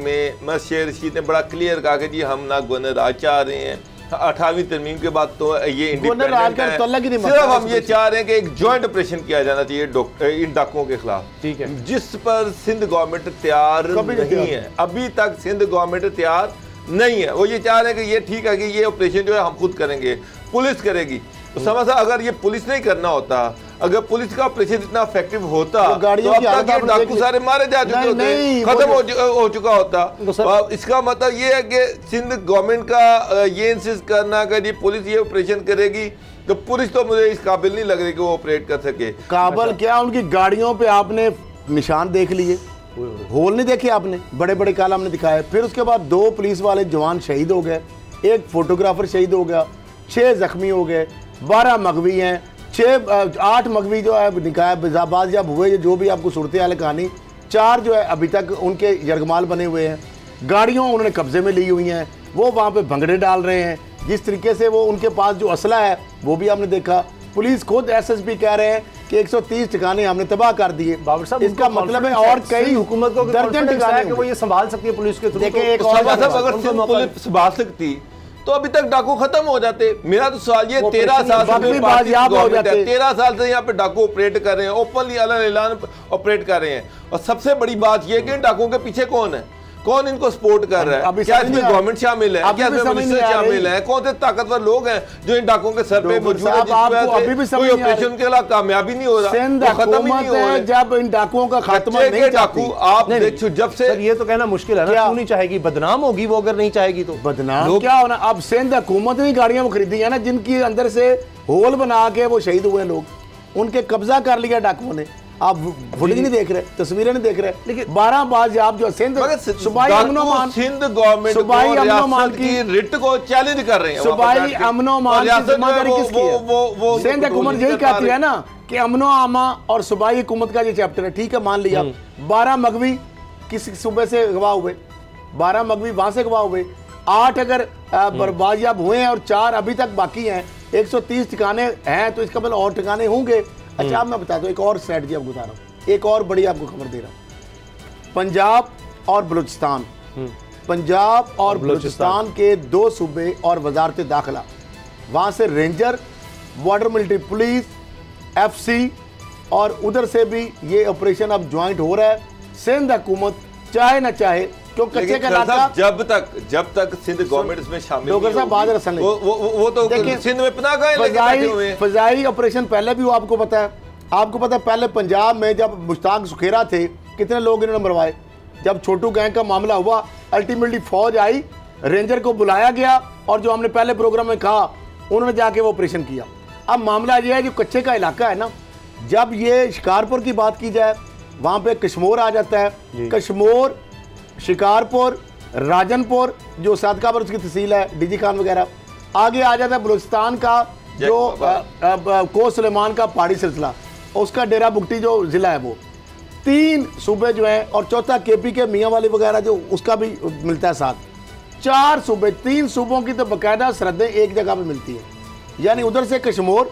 Speaker 4: में मैं शेख रशीद ने बड़ा क्लियर कहा कि जी हम ना गवर्नर राज चाह रहे हैं, 18वीं तरमीम के बाद तो ये इंडिपेंडेंट है, सिर्फ हम ये चाह रहे हैं कि एक जॉइंट ऑपरेशन किया जाना चाहिए इन डाकुओं के खिलाफ,
Speaker 3: ठीक है,
Speaker 4: जिस पर सिंध गवर्नमेंट तैयार नहीं है। अभी तक सिंध गवर्नमेंट तैयार नहीं है। वो ये चाह रहे हैं कि ये ठीक है कि ये ऑपरेशन जो है हम खुद करेंगे, पुलिस करेगी। तो समझ अगर ये पुलिस नहीं करना होता, अगर पुलिस का ऑपरेशन इतना इफेक्टिव होता तो अब तक ये डाकू सारे मारे जा चुके होते, खत्म हो चुका होता। इसका मतलब ये है कि सिंध गवर्नमेंट का ये इंसिस्ट करना कि जी पुलिस ये ऑपरेशन करेगी, तो पुलिस तो मुझे इस काबिल नहीं लग रही कि वो ऑपरेट कर सके।
Speaker 2: काबिल क्या, उनकी गाड़ियों पे आपने निशान देख लिए, होल नहीं देखे आपने, बड़े बड़े काला हमने दिखाए। फिर उसके बाद 2 पुलिस वाले जवान शहीद हो गए, 1 फोटोग्राफर शहीद हो गया, 6 जख्मी हो गए, 12 मगवी हैं, 8 मगवी जो है निकाय बाजियाब हुए, जो भी आपको सूरत हाल कहानी। 4 जो है अभी तक उनके यरगमाल बने हुए हैं, गाड़ियों उन्होंने कब्जे में ली हुई हैं, वो वहाँ पे भंगड़े डाल रहे हैं। जिस तरीके से वो उनके पास जो असला है वो भी हमने देखा। पुलिस खुद SSP कह रहे हैं कि 130 ठिकाने हमने तबाह कर दिए।
Speaker 3: बाबर साहब,
Speaker 2: इसका मतलब है और कई
Speaker 3: हुकूमत को
Speaker 2: दर्जन ठिकाने
Speaker 3: कि वो ये संभाल सकती है पुलिस के थ्रू।
Speaker 2: देखिए एक
Speaker 4: और अगर पुलिस संभाल सकती तो अभी तक डाकू खत्म हो जाते। मेरा तो सवाल ये 13 साल से 13 साल से यहाँ पे डाकू ऑपरेट कर रहे हैं, ओपनली ऐलान ऑपरेट कर रहे हैं। और सबसे बड़ी बात ये कि डाकुओं के पीछे कौन है, कौन इनको सपोर्ट कर रहा है? क्या इसमें गवर्नमेंट शामिल है, क्या इसमें मिनिस्टर शामिल है? कौन से ताकतवर लोग हैं जो इन डाकुओं के सर पे मौजूद है, कोई ऑपरेशन के लिए कामयाबी नहीं हो रहा, खत्म ही नहीं हो रहा।
Speaker 2: जब इन डाकुओं का खात्मा नहीं
Speaker 4: डाकू आप देखो, जब से
Speaker 3: ये तो कहना मुश्किल है ना, क्यों नहीं चाहेगी, बदनाम होगी वो अगर नहीं चाहेगी तो।
Speaker 2: बदनाम क्या होना? अब सिंध हुकूमत ने गाड़ियां खरीदी है ना, जिनकी अंदर से होल बना के वो शहीद हुए लोग, उनके कब्जा कर लिया डाकुओं ने। आप फुटेज नहीं देख रहे, तस्वीरें नहीं देख रहे, लेकिन 12 बाजियाब जो सिंध सूबाई अमन
Speaker 4: सिंध गवर्नमेंट
Speaker 2: सूबाई अमन की
Speaker 4: रिट को चैलेंज कर रहे हैं।
Speaker 2: सूबाई अमन की जिम्मेदारी किसकी है? सिंध हुकूमत यही कहती है ना कि अमनो आमा और सूबाई हुकूमत का ये चैप्टर है। ठीक है, मान लिया 12 मगवी किस सूबे से गवाह हुए, 12 मगवी वहां से गवाह हुए, 8 अगर बाजियाब हुए हैं और 4 अभी तक बाकी हैं, 130 ठिकाने हैं, तो इसका मतलब और ठिकाने होंगे। अच्छा, अब मैं बता दूं एक और स्ट्रेटजी आपको बता रहा हूं, एक और बड़ी आपको खबर दे रहा हूं। पंजाब और बलूचिस्तान, पंजाब और बलूचिस्तान के 2 सूबे और वजारत दाखिला, वहां से ranger, border military police, FC और उधर से भी ये ऑपरेशन अब ज्वाइंट हो रहा है। सिंध हुकूमत चाहे ना चाहे, क्यों कच्चे का इलाका
Speaker 4: जब तक सिंध गवर्नमेंट इसमें शामिल
Speaker 2: वो
Speaker 4: तो सिंध में पनाह गए लेके
Speaker 2: फजाई ऑपरेशन पहले भी वो आपको पता है। आपको पता है पहले पंजाब में जब मुश्ताक सुखेरा थे कितने लोग इन्होंने मरवाए। जब छोटू गैंग का मामला हुआ, अल्टीमेटली फौज आई, रेंजर को बुलाया गया और जो हमने पहले प्रोग्राम में कहा, उन्होंने जाके वो ऑपरेशन किया। अब मामला ये है जो कच्चे का इलाका है ना, जब ये शिकारपुर की बात की जाए वहाँ पे कश्मोर आ जाता है, कश्मोर, शिकारपुर, राजनपुर जो सादकापुर उसकी तहसील है, डीजी खान वगैरह, आगे आ जाता है बलूचिस्तान का जो को सुलेमान का पहाड़ी सिलसिला, उसका डेरा बुगटी जो जिला है, वो 3 सूबे जो हैं, और चौथा KP के मियाँ वाली वगैरह जो उसका भी मिलता है साथ। 4 सूबे, 3 सूबों की तो बाकायदा सरहदें एक जगह पे मिलती है, यानी उधर से कश्मोर,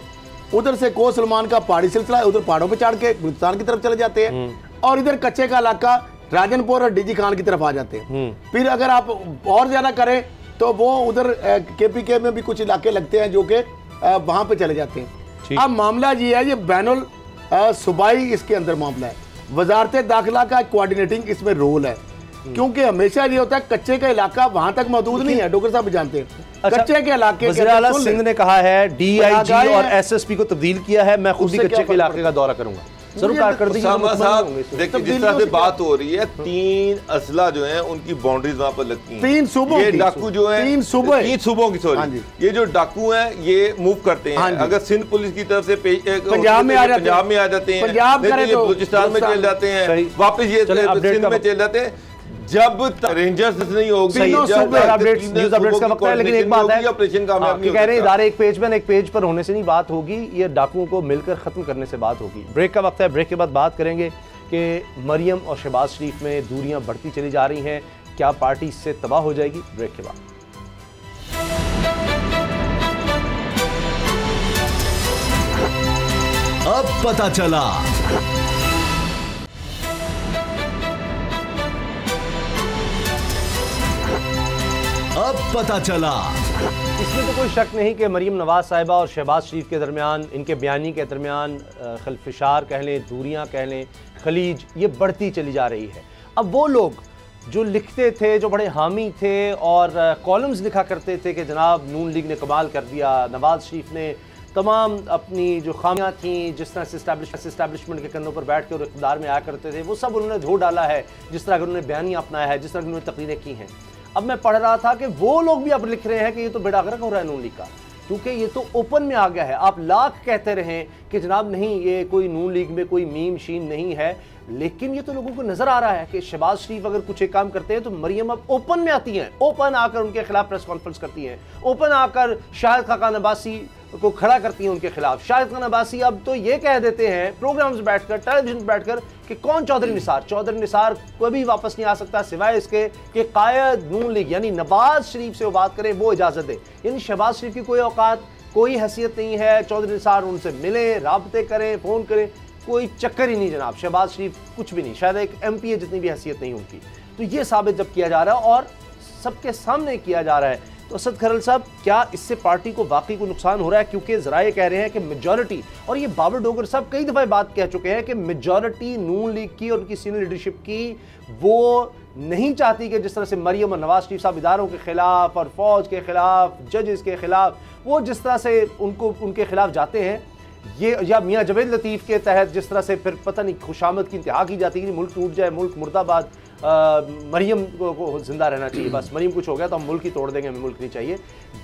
Speaker 2: उधर से को सुलेमान का पहाड़ी सिलसिला, उधर पहाड़ों पे चढ़ के बलूचिस्तान की तरफ चले जाते हैं, और इधर कच्चे का इलाका राजनपुर और डीजी खान की तरफ आ जाते हैं। फिर अगर आप और ज्यादा करें तो वो उधर KPK में भी कुछ इलाके लगते हैं जो कि वहां पे चले जाते हैं। अब मामला ये है, ये बैनुल सूबाई इसके अंदर मामला है, वजारत दाखिला का कोऑर्डिनेटिंग इसमें रोल है, क्योंकि हमेशा ये होता है कच्चे का इलाका वहां तक मौजूद नहीं है। डॉक्टर साहब जानते हैं कच्चे के इलाके
Speaker 3: सिंध ने कहा है DIG और SSP को तब्दील किया है, मैं खुद ही कच्चे के इलाके का दौरा करूंगा। जरूर
Speaker 4: देखिए जिस तरह से बात हो रही है, 3 असला जो है उनकी बाउंड्रीज वहां पर लगती हैं,
Speaker 2: 3 सूबों
Speaker 4: ये डाकू जो है
Speaker 2: 3 सूबों
Speaker 4: की सॉरी, ये जो डाकू हैं ये मूव करते हैं। अगर सिंध पुलिस की तरफ से
Speaker 2: पंजाब में आ जाते हैं,
Speaker 4: बलूचिस्तान में चले जाते हैं, वापस ये सिंध में चले जाते हैं। जब रेंजर्स नहीं होगी,
Speaker 3: न्यूज़ अपडेट्स का वक्त है, लेकिन एक बात है,
Speaker 4: ऑपरेशन कामयाब नहीं
Speaker 3: कह रहे हैं इदारे एक पेज में एक पेज पर होने से नहीं बात होगी, ये डाकुओं को मिलकर खत्म करने से बात होगी। ब्रेक का वक्त है, ब्रेक के बाद बात करेंगे कि मरियम और शहबाज शरीफ में दूरियां बढ़ती चली जा रही हैं, क्या पार्टी इससे तबाह हो जाएगी? ब्रेक के बाद।
Speaker 5: अब पता चला अब पता चला।
Speaker 3: इसमें तो कोई शक नहीं कि मरीम नवाज साहिबा और शहबाज शरीफ के दरमियान, इनके बयानी के दरमियान खलफिशार कह लें, दूरियां कह लें, खलीज ये बढ़ती चली जा रही है। अब वो लोग जो लिखते थे, जो बड़े हामी थे और कॉलम्स लिखा करते थे कि जनाब नून लीग ने कमाल कर दिया, नवाज शरीफ ने तमाम अपनी जो खामियां थी, जिस तरह से इस्टेब्लिशमेंट के कंधों पर बैठ के और इक़्तिदार में आया करते थे, वो सब उन्होंने धो डाला है, जिस तरह उन्होंने बयानियाँ अपनाया है, जिस तरह उन्होंने तकरीरें की हैं। अब मैं पढ़ रहा था कि वो लोग भी अब लिख रहे हैं कि ये तो बेड़ा गर्क हो रहा है नून लीग का, क्योंकि ये तो ओपन में आ गया है। आप लाख कहते रहें कि जनाब नहीं, ये कोई नून लीग में कोई मीम शीन नहीं है, लेकिन ये तो लोगों को नजर आ रहा है कि शहबाज शरीफ अगर कुछ एक काम करते हैं तो मरियम अब ओपन में आती हैं, ओपन आकर उनके खिलाफ प्रेस कॉन्फ्रेंस करती हैं, ओपन आकर शाहिद खाकान अब्बासी को खड़ा करती हैं उनके खिलाफ। शाहिद खान अब्बासी अब तो ये कह देते हैं प्रोग्राम्स बैठकर, टेलीविजन बैठकर कि कौन चौधरी निसार कभी वापस नहीं आ सकता सिवाय इसके कि कायद नून लीग यानी नवाज शरीफ से वो बात करें, वो इजाजत दे। यानी शहबाज शरीफ की कोई औकात, कोई हैसियत नहीं है चौधरी निसार उनसे मिले, राब्ते करें, फोन करें, कोई चक्कर ही नहीं जनाब। शहबाज शरीफ कुछ भी नहीं, शायद एक MP जितनी भी हैसियत नहीं उनकी। तो ये साबित जब किया जा रहा है और सबके सामने किया जा रहा है, तो असद खरल साहब क्या इससे पार्टी को वाकई को नुकसान हो रहा है? क्योंकि जराए कह रहे हैं कि मेजॉरिटी, और ये बाबर डोगर साहब कई दफ़ा बात कह चुके हैं कि मेजॉरिटी नून लीग की और उनकी सीनियर लीडरशिप की वो नहीं चाहती कि जिस तरह से मरियम और नवाज शरीफ साहब इदारों के खिलाफ और फौज के खिलाफ, जजेस के खिलाफ, वो जिस तरह से उनके खिलाफ जाते हैं, ये या मियाँ जवेद लतीफ़ के तहत जिस तरह से फिर पता नहीं खुशामद की इंतहा की जाती है कि मुल्क टूट जाए, मुल्क मुर्दाबाद, मरियम को जिंदा रहना चाहिए, बस मरियम कुछ हो गया तो हम मुल्क ही तोड़ देंगे, हमें मुल्क नहीं चाहिए,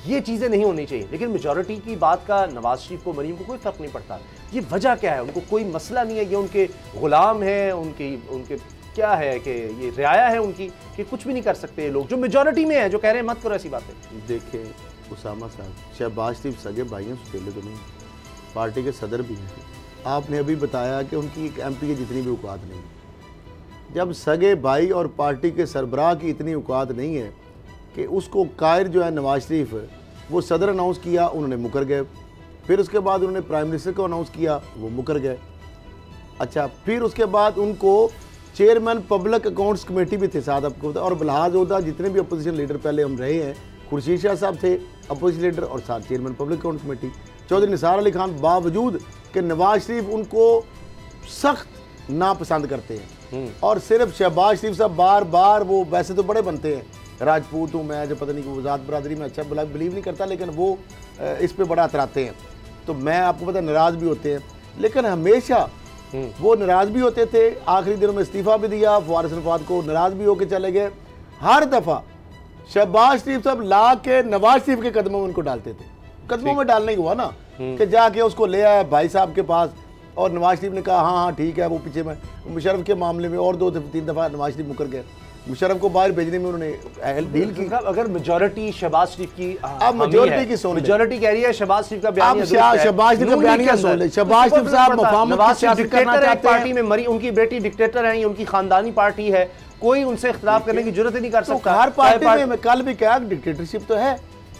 Speaker 3: ये चीज़ें नहीं होनी चाहिए। लेकिन मेजॉरिटी की बात का नवाज शरीफ को, मरियम को कोई फ़र्क नहीं पड़ता। ये वजह क्या है? उनको कोई मसला नहीं है, ये उनके ग़ुलाम हैं, उनके क्या है कि ये रियाया है उनकी कि कुछ भी नहीं कर सकते लोग जो मेजॉरिटी में है, जो कह रहे हैं मत करो ऐसी बातें।
Speaker 2: देखिए उसामा साहब, शहबाज शरीफ सगे भाई हैं, सुकेले तो नहीं, पार्टी के सदर भी हैं। आपने अभी बताया कि उनकी एक MP की जितनी भी औकात नहीं है। जब सगे भाई और पार्टी के सरबराह की इतनी औकात नहीं है कि उसको कायर जो है नवाज शरीफ, वो सदर अनाउंस किया, उन्होंने मुकर गए। फिर उसके बाद उन्होंने प्राइम मिनिस्टर को अनाउंस किया, वो मुकर गए। अच्छा, फिर उसके बाद उनको चेयरमैन पब्लिक अकाउंट्स कमेटी भी थे साथ, आपको पता, और बलहाज होता जितने भी अपोजिशन लीडर पहले हम रहे हैं, खुर्शीद शाह साहब थे अपोजिशन लीडर और साथ chairman public accounts committee. Chaudhry Nisar Ali Khan, बावजूद कि नवाज शरीफ उनको सख्त नापसंद करते हैं और सिर्फ शहबाज शरीफ साहब बार बार, वो वैसे तो बड़े बनते हैं, राजपूत हूँ मैं, जो पता नहीं कि वजात बरादरी में अच्छा बिलीव नहीं करता, लेकिन वो इस पर बड़ा अतराते हैं। तो मैं आपको पता नाराज़ भी होते हैं, लेकिन हमेशा वो नाराज़ भी होते थे। आखिरी दिनों में इस्तीफ़ा भी दिया, फवाद फवाद को नाराज़ भी होकर चले गए। हर दफ़ा शहबाज शरीफ साहब ला के नवाज शरीफ के कदमों में उनको डालते थे। कदमों में डालने हुआ ना कि जाके उसको ले आया भाई साहब के पास, और नवाज शरीफ ने कहा हाँ ठीक है। वो पीछे में मुशर्रफ के मामले में और 2-3 दफ़ा नवाज शरीफ मुकर गए, मुशर्रफ को बाहर भेजने में उन्होंने डील की।
Speaker 3: अगर मेजॉरिटी शहबाज शरीफ की,
Speaker 2: अब मेजॉरिटी की सुन,
Speaker 3: मेजॉरिटी कह रही है शहबाज शरीफ का बयान,
Speaker 2: शहबाज शरीफ का बयान सुन ले। शहबाज शरीफ साहब
Speaker 3: नवाज शरीफ करना चाहते हैं, पार्टी में मरी, उनकी बेटी डिक्टेटर है, उनकी खानदानी पार्टी है, कोई उनसे इख्तिलाफ करने की जरूरत ही नहीं कर सकता।
Speaker 2: हर पार्टी में कल भी क्या डिक्टेटरशिप तो है,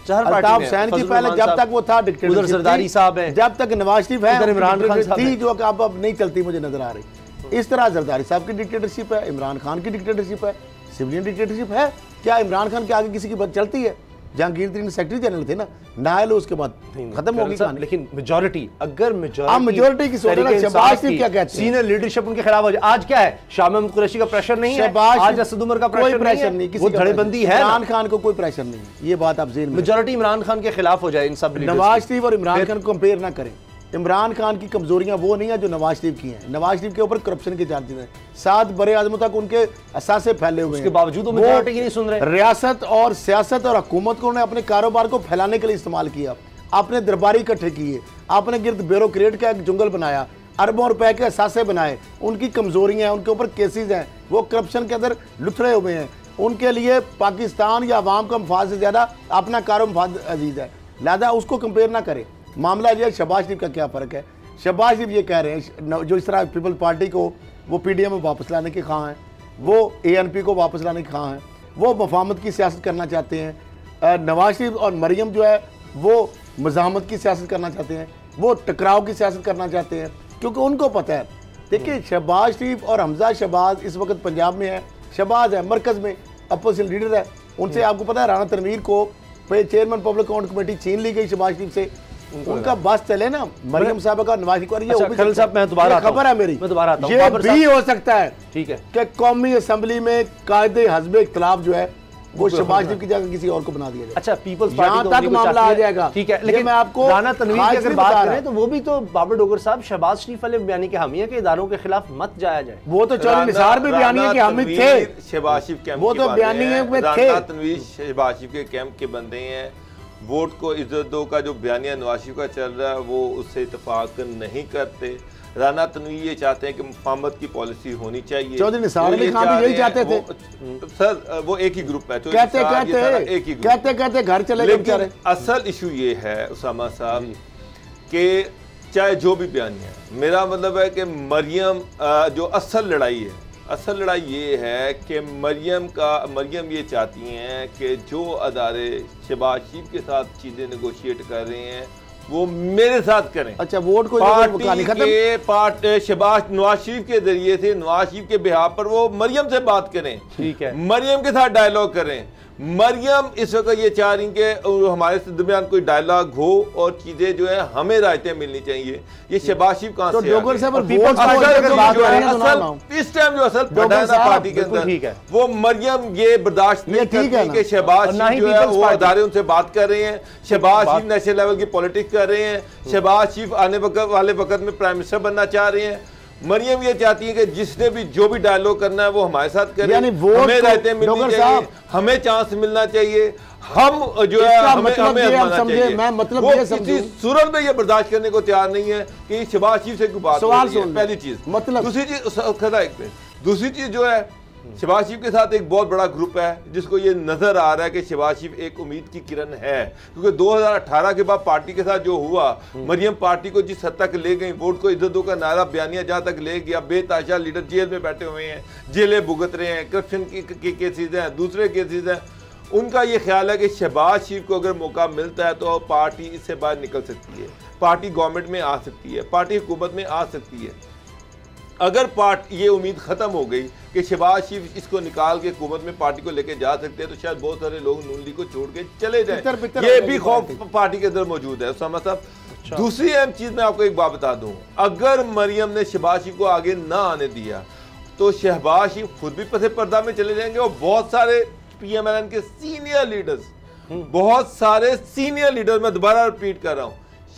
Speaker 2: अल्ताफ हुसैन की पहले जब तक वो था डिक्टेटरशिप,
Speaker 3: सरदारी साहब है,
Speaker 2: जब तक नवाज शरीफ है,
Speaker 3: इमरान खान
Speaker 2: थी जो अब नहीं चलती मुझे नजर आ रही। इस तरह जरदारी साहब की डिक्टेटरशिप है, इमरान खान की डिक्टेटरशिप है, सिविलियन डिक्टेटरशिप है। क्या इमरान खान के आगे किसी की बात चलती है? जहांगीर तरीन सेक्रेटरी जनरल थे ना, नायल, उसके बाद खत्म हो गई।
Speaker 3: लेकिन मेजॉरिटी, अगर
Speaker 2: मेजॉरिटी की सोच है, शहबाज शरीफ क्या कहते हैं,
Speaker 3: सीनियर लीडरशिप उनके खिलाफ हो जाए। आज क्या है, शाह महमूद कुरैशी का प्रेशर नहीं है, आज असद उमर का प्रेशर नहीं, वो धड़ेबंदी है,
Speaker 2: इमरान खान को कोई प्रेशर नहीं है। ये बात आप ज़हन में,
Speaker 3: मेजॉरिटी इमरान खान के खिलाफ हो जाए इन सब।
Speaker 2: नवाज शरीफ और इमरान खान को कंपेयर ना करें। इमरान खान की कमजोरियां वो नहीं है जो नवाज शरीफ की हैं। नवाज शरीफ के ऊपर करप्शन के चार्जेस हैं, 7 बड़े आजमों तक उनके असासे फैले हुए हैं,
Speaker 3: उसके बावजूद वो मेजॉरिटी की नहीं सुन रहे।
Speaker 2: रियासत और सियासत और हुकूमत को उन्होंने अपने कारोबार को फैलाने के लिए इस्तेमाल किया। आपने दरबारी इकट्ठे किए, आपने गिर्द ब्यूरोक्रेट का एक जुंगल बनाया, अरबों रुपए के असासे बनाए। उनकी कमजोरियां हैं, उनके ऊपर केसेस हैं, वो करप्शन के अंदर लुथड़े हुए हैं। उनके लिए पाकिस्तान या अवाम का मफाद से ज्यादा अपना कारोबार अजीज है, लिहाजा उसको कंपेयर ना करें। मामला यह शहबाज शरीफ का क्या फ़र्क है? शहबाज शरीफ ये कह रहे हैं जो इस तरह पीपल्स पार्टी को वो PDM में वापस लाने के ख़्वाह हैं, वो ANP को वापस लाने के ख़्वाह हैं, वो मफाहमत की सियासत करना चाहते हैं। नवाज शरीफ और मरियम जो है वो मज़ाहमत की सियासत करना चाहते हैं, वो टकराव की सियासत करना चाहते हैं, क्योंकि उनको पता है। देखिए शहबाज शरीफ और हमजा शहबाज इस वक्त पंजाब में है, शहबाज है मरकज़ में अपोजिशन लीडर है। उनसे आपको पता है राना तनवीर को चेयरमैन पब्लिक अकाउंट कमेटी छीन ली गई शहबाज शरीफ से। उनका बस चले ना मरियम साहब का नवाज शरीफ।
Speaker 3: मैं दोबारा
Speaker 2: खबर है मेरी,
Speaker 3: मैं दोबारा
Speaker 2: ये भी हो सकता है,
Speaker 3: ठीक है,
Speaker 2: कि कौमी असेंबली में कायदे हस्बे इख्तिलाफ जो है वो शहबाज शरीफ की जगह किसी और को बना दिया जाए।
Speaker 3: अच्छा, पीपल्स पार्टी
Speaker 2: तक मामला आ जाएगा,
Speaker 3: ठीक है। लेकिन
Speaker 2: मैं आपको
Speaker 3: राना तनवीर की अगर बात करें तो वो भी तो बाबर डोगर साहब शहबाज शरीफ वाले बयानी के हामी है कि इदारों के खिलाफ मत जाया जाए।
Speaker 2: वो तो चौधरी निसार भी बयानी के हामी थे,
Speaker 4: शहबाज शरीफ कैंप
Speaker 2: वो तो बयानी में थे।
Speaker 4: राना तनवीर शहबाज शरीफ के कैंप के बंदे हैं। वोट को इज्जत दो का जो बयानिया नवाज शरीफ का चल रहा है वो उससे इत्तेफाक नहीं करते। राना तनवीर ये चाहते हैं कि मुफाहमत की पॉलिसी होनी चाहिए।
Speaker 2: चौधरी निसार अली खान भी यही चाहते थे
Speaker 4: सर, वो एक ही ग्रुप है,
Speaker 2: कहते घर चले गए बेचारे।
Speaker 4: असल इशू ये है उसामा साहब कि चाहे जो भी बयान है, मेरा मतलब है कि मरियम जो असल लड़ाई ये है कि मरियम ये चाहती हैं कि जो अदारे शहबाज शरीफ के साथ चीज़ें नेगोशिएट कर रहे हैं वो मेरे साथ करें।
Speaker 2: अच्छा, वोट को
Speaker 4: शहबाज नवाज शरीफ के जरिए से नवाज शरीफ के बिहार पर वो मरियम से बात करें,
Speaker 3: ठीक है,
Speaker 4: मरियम के साथ डायलॉग करें। मरियम इस वक्त ये चाह रही कि हमारे दरमियान कोई डायलॉग हो और चीजें जो है हमें रायतें मिलनी चाहिए। ये शहबाज शरीफ कहां से इस टाइम जो असल पार्टी के अंदर वो मरियम ये बर्दाश्त नहीं करती कि शहबाज शरीफ जो है वो अदारे उनसे बात कर रहे हैं, शहबाज शरीफ नेशनल लेवल की पॉलिटिक्स कर रहे हैं, शहबाज शरीफ आने वाले वक्त में प्राइम मिनिस्टर बनना चाह रहे हैं। मरियम ये चाहती है कि जिसने भी जो भी डायलॉग करना है वो हमारे साथ करे, हमें रहते मिलनी चाहिए, हमें चांस मिलना चाहिए, हम जो है हमें
Speaker 2: मतलब
Speaker 4: किसी सूरत में ये बर्दाश्त करने को तैयार नहीं है कि शहबाज शरीफ से कोई बात हो रही है। पहली चीज, मतलब दूसरी चीज जो है शहबाज शरीफ के साथ एक बहुत बड़ा ग्रुप है जिसको ये नजर आ रहा है कि शहबाज शरीफ एक उम्मीद की किरण है, क्योंकि 2018 के बाद पार्टी के साथ जो हुआ, मरियम पार्टी को जिस हद तक ले गई, वोट को इज्जत दो का नारा बयानिया जहां तक ले गया, बेताशा लीडर जेल में बैठे हुए हैं, जेलें भुगत रहे हैं, करप्शन के केसेज हैं, दूसरे केसेज हैं। उनका ये ख्याल है कि शहबाज शरीफ को अगर मौका मिलता है तो पार्टी इससे बाहर निकल सकती है, पार्टी गवर्नमेंट में आ सकती है, पार्टी हुकूमत में आ सकती है। अगर ये उम्मीद खत्म हो गई कि शहबाज शरीफ इसको निकाल के हुकूमत में पार्टी को लेके जा सकते हैं तो शायद बहुत सारे लोग नून लीग को छोड़ के चले जाएं। ये भी खौफ पार्टी के अंदर मौजूद है उसामा साहब। दूसरी अहम चीज मैं आपको एक बात बता दूं, अगर मरियम ने शहबाज शरीफ को आगे ना आने दिया तो शहबाज शरीफ खुद भी पसे पर्दा में चले जाएंगे और बहुत सारे PMLN के सीनियर लीडर्स, बहुत सारे सीनियर लीडर, मैं दोबारा रिपीट कर रहा हूं,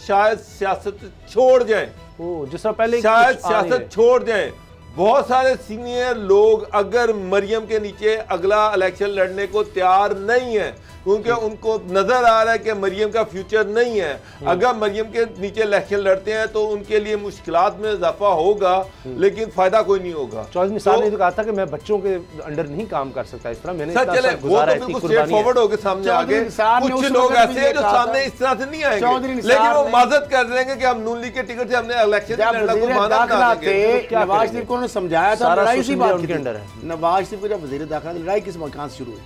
Speaker 4: शायद सियासत छोड़ जाएं,
Speaker 3: जिससे पहले
Speaker 4: शायद सियासत छोड़ जाएं। बहुत सारे सीनियर लोग अगर मरियम के नीचे अगला इलेक्शन लड़ने को तैयार नहीं है, क्योंकि उनको नजर आ रहा है कि मरियम का फ्यूचर नहीं है। अगर मरियम के नीचे इलेक्शन लड़ते हैं तो उनके लिए मुश्किलात में इजाफा होगा, लेकिन फायदा कोई नहीं होगा।
Speaker 3: चौधरी निसार ने तो कहा था कि मैं बच्चों के अंडर नहीं काम कर सकता इस तरह। मैंने
Speaker 4: सर चले वो तो बिल्कुल स्ट्रेट फॉरवर्ड होकर सामने आगे, कुछ लोग ऐसे हैं जो सामने इस तरह से नहीं आएंगे, लेकिन वो माजत कर देंगे कि हम नून लीग के टिकट से हमने इलेक्शन लड़ना को माना
Speaker 2: नवाज शरीफ को समझाया था लड़ाई इसी बात के अंदर है। नवाज शरीफ को जब वजीर दाखिला लड़ाई किस मकान से शुरू हुई,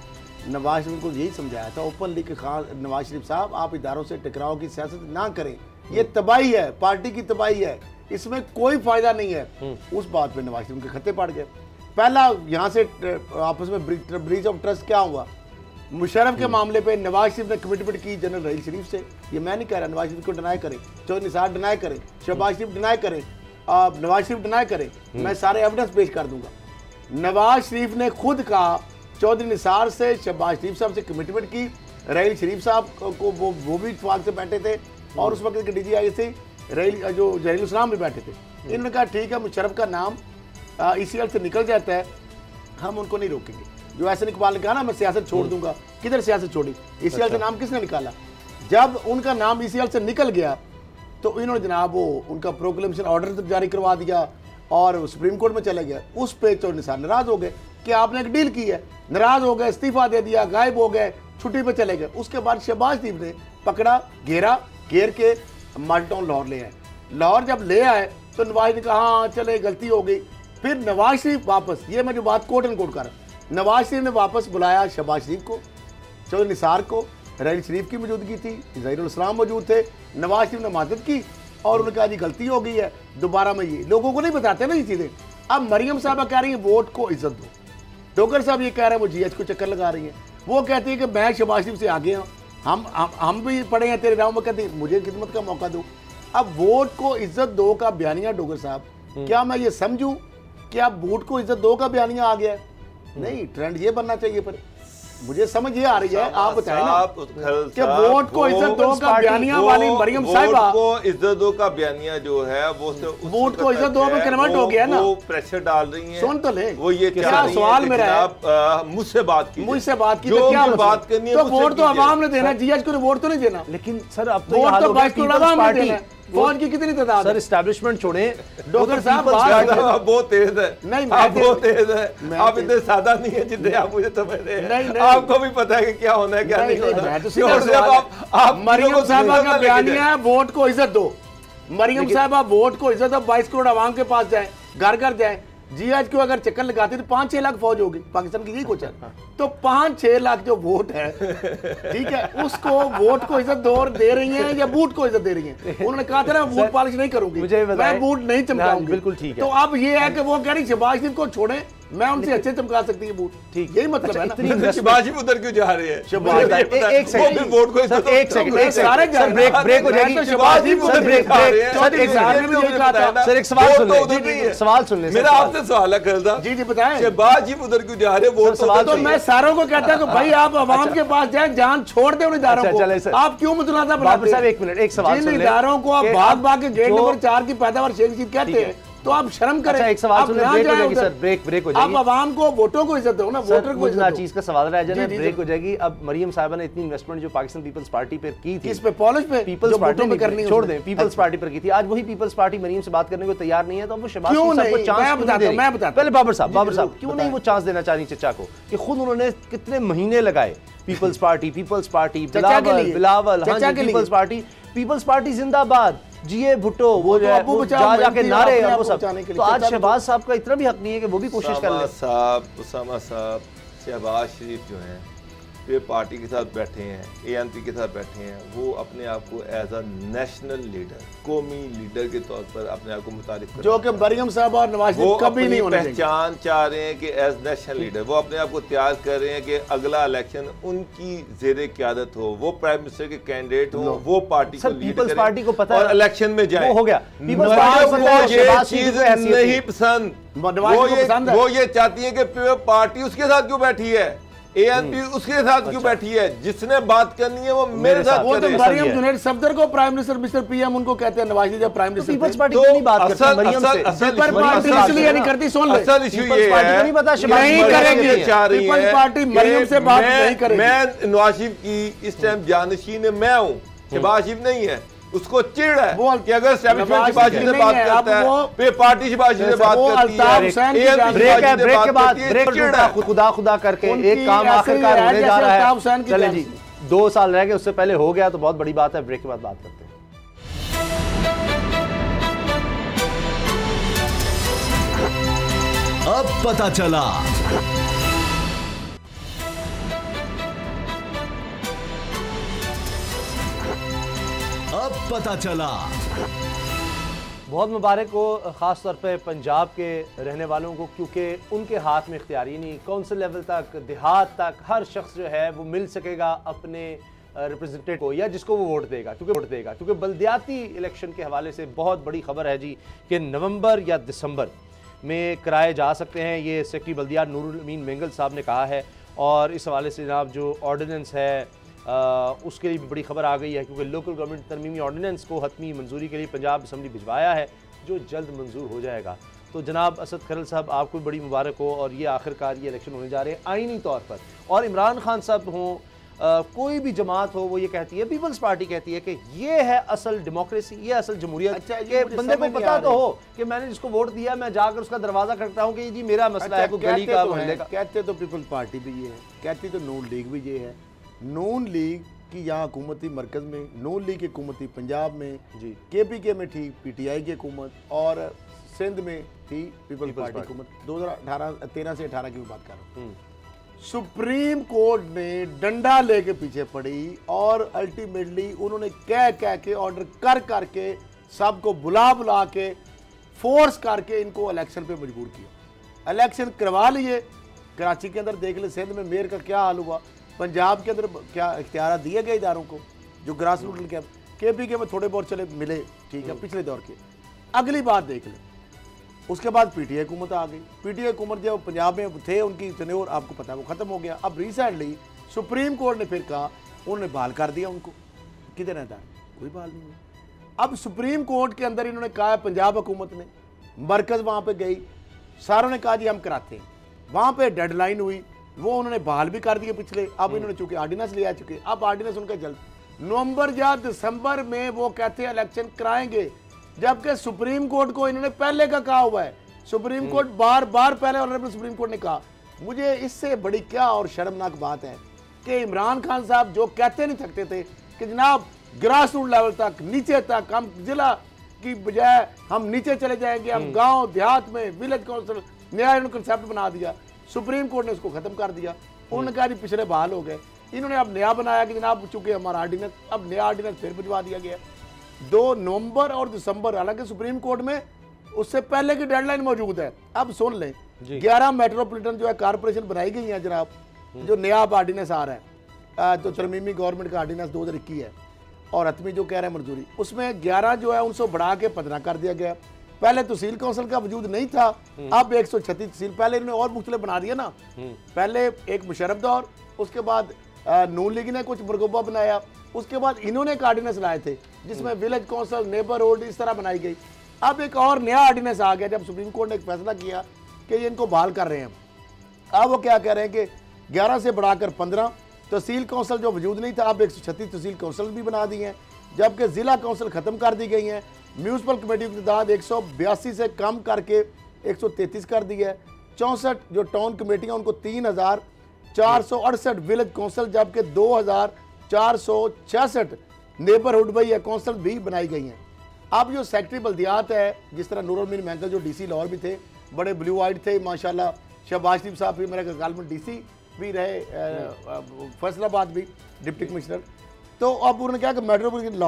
Speaker 2: नवाज शरीफ को यही समझाया था ओपनली कि नवाज शरीफ साहब आप इदारों से टकराव की सियासत ना करें, ये तबाही है, पार्टी की तबाही है, इसमें कोई फायदा नहीं है। उस बात पे नवाज शरीफ के खत्ते पड़ गए। पहला यहाँ से आपस में ब्रीच ऑफ ट्रस्ट क्या हुआ, मुशर्रफ के मामले पे नवाज शरीफ ने कमिटमेंट की जनरल रहील शरीफ से, ये मैं नहीं कह रहा, नवाज शरीफ को डिनाई करें, चौधरी निसार डिनाई करें, शहबाज शरीफ डिनाई करें, नवाज शरीफ डिनाई करें, मैं सारे एविडेंस पेश कर दूंगा। नवाज शरीफ ने खुद कहा चौधरी निसार से, शहबाज शरीफ साहब से कमिटमेंट की, रहील शरीफ साहब को वो भी इत्तेफाक से बैठे थे और उस वक्त के DGI से जो जहीरुल इस्लाम भी बैठे थे। इन्होंने कहा ठीक है मुशर्रफ का नाम ECL से निकल जाता है, हम उनको नहीं रोकेंगे। जो ऐसे इकबाल ने कहा ना मैं सियासत छोड़ दूंगा, किधर सियासत छोड़ी, ECL से नाम किसने निकाला? जब उनका नाम ECL से निकल गया तो इन्होंने जनाब वो उनका प्रोक्लेमेशन ऑर्डर जारी करवा दिया और सुप्रीम कोर्ट में चले गए। उस पे चौधरी निसार नाराज हो गए कि आपने एक डील की है, नाराज हो गए, इस्तीफा दे दिया, गायब हो गए, छुट्टी पे चले गए। उसके बाद शहबाज शरीफ ने पकड़ा, घेर के मॉडल टाउन लाहौर ले आए। लाहौर जब ले आए तो नवाज ने कहा हाँ चले गलती हो गई। फिर नवाज शरीफ वापस, ये मैं जो बात कोट एंड कोट कर रहा हूँ, नवाज शरीफ ने वापस बुलाया शहबाज शरीफ को, चौधरी निसार को, रहील शरीफ की मौजूदगी थी, जहीरुल इस्लाम मौजूद थे, नवाज शरीफ ने मदद की और उन्होंने कहा जी गलती हो गई है, दोबारा में ये लोगों को नहीं बताते ना ये चीज़ें। अब मरियम साहबा कह रही है वोट को इज्जत दो, डोगर साहब ये कह रहे हैं वो GH को चक्कर लगा रही हैं, वो कहती है कि मैं शहबाज शरीफ से आगे हूँ, हम भी पढ़े हैं तेरे राव में, कहते मुझे खिदमत का मौका दो। अब वोट को इज्जत दो का बयानिया डोगर साहब, क्या मैं ये समझूं कि अब वोट को इज्जत दो का बयानिया आ गया है? नहीं, ट्रेंड ये बनना चाहिए। पर मुझे समझ ये आ रही है, आप बताएं ना कि वोट को इज्जत दो का बयानिया वाली मरियम साहिबा
Speaker 4: को इज्जत दो का बयानिया जो है वो
Speaker 2: वोट को इज्जत दो में कन्वर्ट हो गया ना,
Speaker 4: वो प्रेशर डाल रही है।
Speaker 2: सुन तो ले,
Speaker 4: वो ये
Speaker 2: क्या सवाल मेरा है,
Speaker 4: मुझसे बात की,
Speaker 2: तो क्या बात करनी है? तो वोट तो आवाम ने देना, GH को वोट तो नहीं देना।
Speaker 3: लेकिन सर अब तो
Speaker 2: वोट तो 22 करोड़ आवाम ने देना है। फौज की कितनी तादाद?
Speaker 3: सर एस्टैब्लिशमेंट छोड़े,
Speaker 2: डॉक्टर साहब
Speaker 4: बहुत तेज है।
Speaker 2: नहीं,
Speaker 4: आप बहुत तेज है, आप इतने सादा नहीं है जितने आप मुझे समझ रहे हैं। आपको भी पता है कि क्या होना है क्या नहीं होना।
Speaker 2: आप मरियम साहबा का बयानिया है वोट को इज्जत दो। मरियम साहबा वोट को इज्जत दो, 22 करोड़ आवाम के पास जाए, घर घर जाए। जीएच को अगर चक्कर लगाती तो 5-6 लाख फौज होगी, पाकिस्तान की यही कुछ है। तो 5-6 लाख जो वोट है, ठीक है, उसको वोट को इज्जत दे रही हैं या बूट को इज्जत दे रही हैं? उन्होंने कहा था ना वोट पॉलिश नहीं करूंगी, मैं बूट नहीं चमकाऊंगी।
Speaker 3: बिल्कुल ठीक है।
Speaker 2: तो अब ये है कि वो कह रही शहबाज शरीफ को छोड़े, मैं उनसे अच्छे चमका सकती है बूट।
Speaker 3: ठीक,
Speaker 2: यही मतलब है ना।
Speaker 4: शहबाज शरीफ उधर क्यों जा रहे हैं?
Speaker 3: एक सेकंड,
Speaker 4: वोट को
Speaker 3: एक सेकंड, ब्रेक हो जाएगी।
Speaker 2: शहबाज शरीफ
Speaker 3: सर ब्रेक, सर एक सवाल सुन ले, सवाल सुन ले।
Speaker 4: मेरा आपसे सवाल है खलदा
Speaker 2: जी जी बताएं,
Speaker 4: शहबाज शरीफ उधर क्यों जा रहे हैं? वोट
Speaker 3: सवाल
Speaker 2: तो मैं सारों को कहता हूं कि भाई आप अवाम के पास जाएं, जान छोड़ दे उन इदारों को। आप क्यों मुतनाज़ा बनाते हैं?
Speaker 3: साहब एक मिनट, एक सवाल सुन ले।
Speaker 2: जिन इदारों को आप भाग भाग के गेट नंबर 4 की पैदावार शेख जी कहते हैं, तो आप शर्म करें।
Speaker 3: एक सवाल सुन ले, ब्रेक हो जाएगी सर, ब्रेक हो जाएगी।
Speaker 2: आप अवाम को वोटों को इज्जत दो ना, वोटर को इज्जत दो।
Speaker 3: चीज का सवाल रह जाए, ब्रेक हो जाएगी। अब मरियम साहिबा ने इतनी इन्वेस्टमेंट जो पाकिस्तान पीपल्स पार्टी पे की थी,
Speaker 2: किस पे? पॉलिश पे?
Speaker 3: पीपल्स पार्टी पे करनी, छोड़ दें, पीपल्स पार्टी पर की थी। आज वही पीपल्स पार्टी मरियम से बात करने को तैयार नहीं है, तो वो शहबाज शरीफ साहब को चांस क्यों दे रही? मैं बताता पहले बाबर साहब क्यों नहीं वो चांस देना चाह रही चचा को, कि खुद उन्होंने कितने महीने लगाए पीपल्स पार्टी बिलावल, हाँ जी, पीपल्स पार्टी जिंदाबाद, जिए भुट्टो, वो जाके नारे और वो सब। तो आज शहबाज साहब का इतना भी हक नहीं है कि वो भी कोशिश कर ले।
Speaker 4: उसामा साहब, शहबाज शरीफ जो हैं वे पार्टी के साथ बैठे हैं, एएनपी के साथ बैठे हैं, वो अपने आप को एज अ नेशनल लीडर, कौमी लीडर के तौर पर अपने आप को मुतारिफ कर,
Speaker 2: जो कि मरियम साहब और नवाज शरीफ कभी नहीं होने देंगे।
Speaker 4: पहचान चाह रहे हैं कि एज नेशनल लीडर वो अपने आप को तैयार कर रहे हैं कि अगला इलेक्शन उनकी जेरे क़यादत हो, वो प्राइम मिनिस्टर के कैंडिडेट हो, वो पार्टी को लीड
Speaker 3: पीपल्स पार्टी को पता है
Speaker 4: और इलेक्शन में जाए।
Speaker 3: हो गया,
Speaker 4: ये चीज नहीं पसंद, वो ये चाहती है कि पार्टी उसके साथ क्यों बैठी है, एएनपी उसके साथ क्यों बैठी है, जिसने बात करनी है वो मेरे साथ
Speaker 2: वो तो मरियम जुनैद सफदर को प्राइम मिनिस्टर मिस्टर पीएम उनको कहते हैं, नवाज शरीफ जब प्राइम मिनिस्टर
Speaker 3: पीपल्स पार्टी क्यों नहीं बात करती मरियम से?
Speaker 2: पीपल्स पार्टी इसलिए नहीं करती, सुन ले,
Speaker 4: असल इशू ये है
Speaker 2: नहीं करेगी पीपल्स पार्टी मरियम से बात नहीं करेगी।
Speaker 4: मैं नवाज शरीफ की इस टाइम जानशीन मैं हूँ, शहबाज शरीफ नहीं है। उसको चिड़ है कि अगर एस्टैब्लिशमेंट शहबाज शरीफ से बात करता है, फिर पार्टी शहबाज शरीफ से बात करती है।
Speaker 3: ब्रेक के बाद खुदा करके एक काम आखिरकार होने जा रहा है। चले जी, 2 साल रह गए, उससे पहले हो गया तो बहुत बड़ी बात है। ब्रेक के बाद बात करते हैं।
Speaker 5: अब पता चला। अब पता चला।
Speaker 3: बहुत मुबारक हो ख़ास तौर पे पंजाब के रहने वालों को, क्योंकि उनके हाथ में इख्तियारी नहीं, कौंसिल लेवल तक, देहात तक हर शख्स जो है वो मिल सकेगा अपने रिप्रेजेंटेटिव को या जिसको वो वोट देगा, क्योंकि बल्दियाती इलेक्शन के हवाले से बहुत बड़ी खबर है जी कि नवंबर या दिसंबर में कराए जा सकते हैं। ये सेक्रेटरी बल्दियात नूरुल अमीन मेंगल साहब ने कहा है, और इस हवाले से जनाब जो ऑर्डिनेंस है उसके लिए भी बड़ी खबर आ गई है, क्योंकि लोकल गवर्नमेंट तरमीमी ऑर्डिनेंस को हतमी मंजूरी के लिए पंजाब असम्बली भिजवाया है, जो जल्द मंजूर हो जाएगा। तो जनाब असद खरल साहब, आपको बड़ी मुबारक हो, और ये आखिरकार ये इलेक्शन होने जा रहे हैं आइनी तौर पर। और इमरान खान साहब हों, कोई भी जमात हो, वो ये कहती है, पीपल्स पार्टी कहती है कि ये है असल डेमोक्रेसी, ये असल जमहूरियत। अच्छा, ये बंदे को पता तो हो कि मैंने जिसको वोट दिया, मैं जाकर उसका दरवाजा खटखटा हूँ कि जी मेरा मसला है, कोई गली का, मोहल्ले का।
Speaker 2: कहते तो पीपल्स पार्टी भी ये है, कहती तो नून लीग भी ये है। नून लीग की यहाँ हुकूमती मरकज़ में, नून लीग की हुकूमती पंजाब में जी, KPK में थी PTI की हुकूमत, और सिंध में थी पीपल्स पार्टी हुकूमत। 2013 से 18 की भी बात कर रहा हूँ। सुप्रीम कोर्ट ने डंडा लेके पीछे पड़ी, और अल्टीमेटली उन्होंने कह के ऑर्डर करके सबको बुला के फोर्स करके इनको इलेक्शन पे मजबूर किया। इलेक्शन करवा लिए, कराची के अंदर देख ले, सिंध में मेयर का क्या हाल हुआ, पंजाब के अंदर क्या इख्तियार दिए गए इदारों को जो ग्रास रूट के। KPK में थोड़े बहुत चले मिले, ठीक है, पिछले दौर के। अगली बात देख ले, उसके बाद PTI हुकूमत आ गई। PTI हुकूमत जब पंजाब में थे, उनकी तनूर आपको पता है वो ख़त्म हो गया। अब रिसेंटली सुप्रीम कोर्ट ने फिर कहा, उन्होंने बहाल कर दिया उनको। किधर रहता है? कोई बहाल नहीं है। अब सुप्रीम कोर्ट के अंदर इन्होंने कहा, पंजाब हुकूमत ने मरकज़ वहाँ पर गई, सारों ने कहा जी हम कराते हैं। वहाँ पर डेडलाइन हुई, वो उन्होंने बहाल भी कर दिए पिछले। अब इन्होंने चूंकि आर्डिनेंस ले आ चुके, अब आर्डिनेंस उनका जल्द नवंबर या दिसंबर में वो कहते हैं इलेक्शन कराएंगे, जबकि सुप्रीम कोर्ट को इन्होंने पहले का कहा हुआ है। सुप्रीम कोर्ट बार बार पहले ऑनरेबल सुप्रीम कोर्ट ने कहा। मुझे इससे बड़ी क्या और शर्मनाक बात है कि इमरान खान साहब जो कहते नहीं थकते थे कि जनाब ग्रास रूट लेवल तक, नीचे तक, हम जिला की बजाय हम नीचे चले जाएंगे, हम गांव देहात में विलेज काउंसिल नया कंसेप्ट बना दिया। सुप्रीम कोर्ट ने उसको खत्म कर दिया। उन्होंने कहा जी पिछले बहाल हो गए। इन्होंने अब नया बनाया कि जनाब चूंकि हमारा आर्डिनेंस, अब नया आर्डिनेंस फिर भिजवा दिया गया 2 नवंबर और दिसंबर। हालांकि सुप्रीम कोर्ट में उससे पहले की डेडलाइन मौजूद है। अब सुन लें, 11 मेट्रोपॉलिटन जो है कारपोरेशन बनाई गई है जनाब, जो नया आर्डिनेंस आ रहा है, तो तरमीमी गवर्नमेंट का आर्डिनेंस 2021 है और हतमी जो कह रहे हैं मंजूरी, उसमें 11 जो है उनको बढ़ा के 15 कर दिया गया। पहले तहसील काउंसिल का वजूद नहीं था, अब 136 तहसील, पहले इन्होंने और मुख्तलिफ बना दिया ना। पहले एक मुशर्रफ दौर, उसके बाद नून लीग ने कुछ मरगूबा बनाया, उसके बाद इन्होंने एक आर्डिनेंस लाए थे जिसमें विलेज काउंसिल, नेबरहुड इस तरह बनाई गई। अब एक और नया आर्डिनेंस आ गया जब सुप्रीम कोर्ट ने एक फैसला किया कि ये इनको बहाल कर रहे हैं। अब वो क्या कह रहे हैं कि 11 से बढ़ाकर 15 तहसील काउंसिल जो वजूद नहीं था, अब 136 तहसील काउंसिल भी बना दी हैं, जबकि जिला काउंसिल खत्म कर दी गई हैं। म्यूनसिपल कमेटी की तादाद 182 से कम करके 133 कर दी है। 64 जो टाउन कमेटियां उनको 3468 विलेज काउंसिल, जबकि 2466 नेबरहुड भाई काउंसिल भी बनाई गई हैं। अब जो सेक्रेटरी बल्दियात है, जिस तरह नूरुल मीन महंगल जो DC लाहौर भी थे, बड़े ब्लू आइड थे माशाल्लाह। शहबाज शरीफ साहब भी मेरे ख्याल में DC भी रहे, फैसलाबाद भी डिप्टी कमिश्नर। तो अब उन्होंने कहा कि मेट्रोपॉलिटन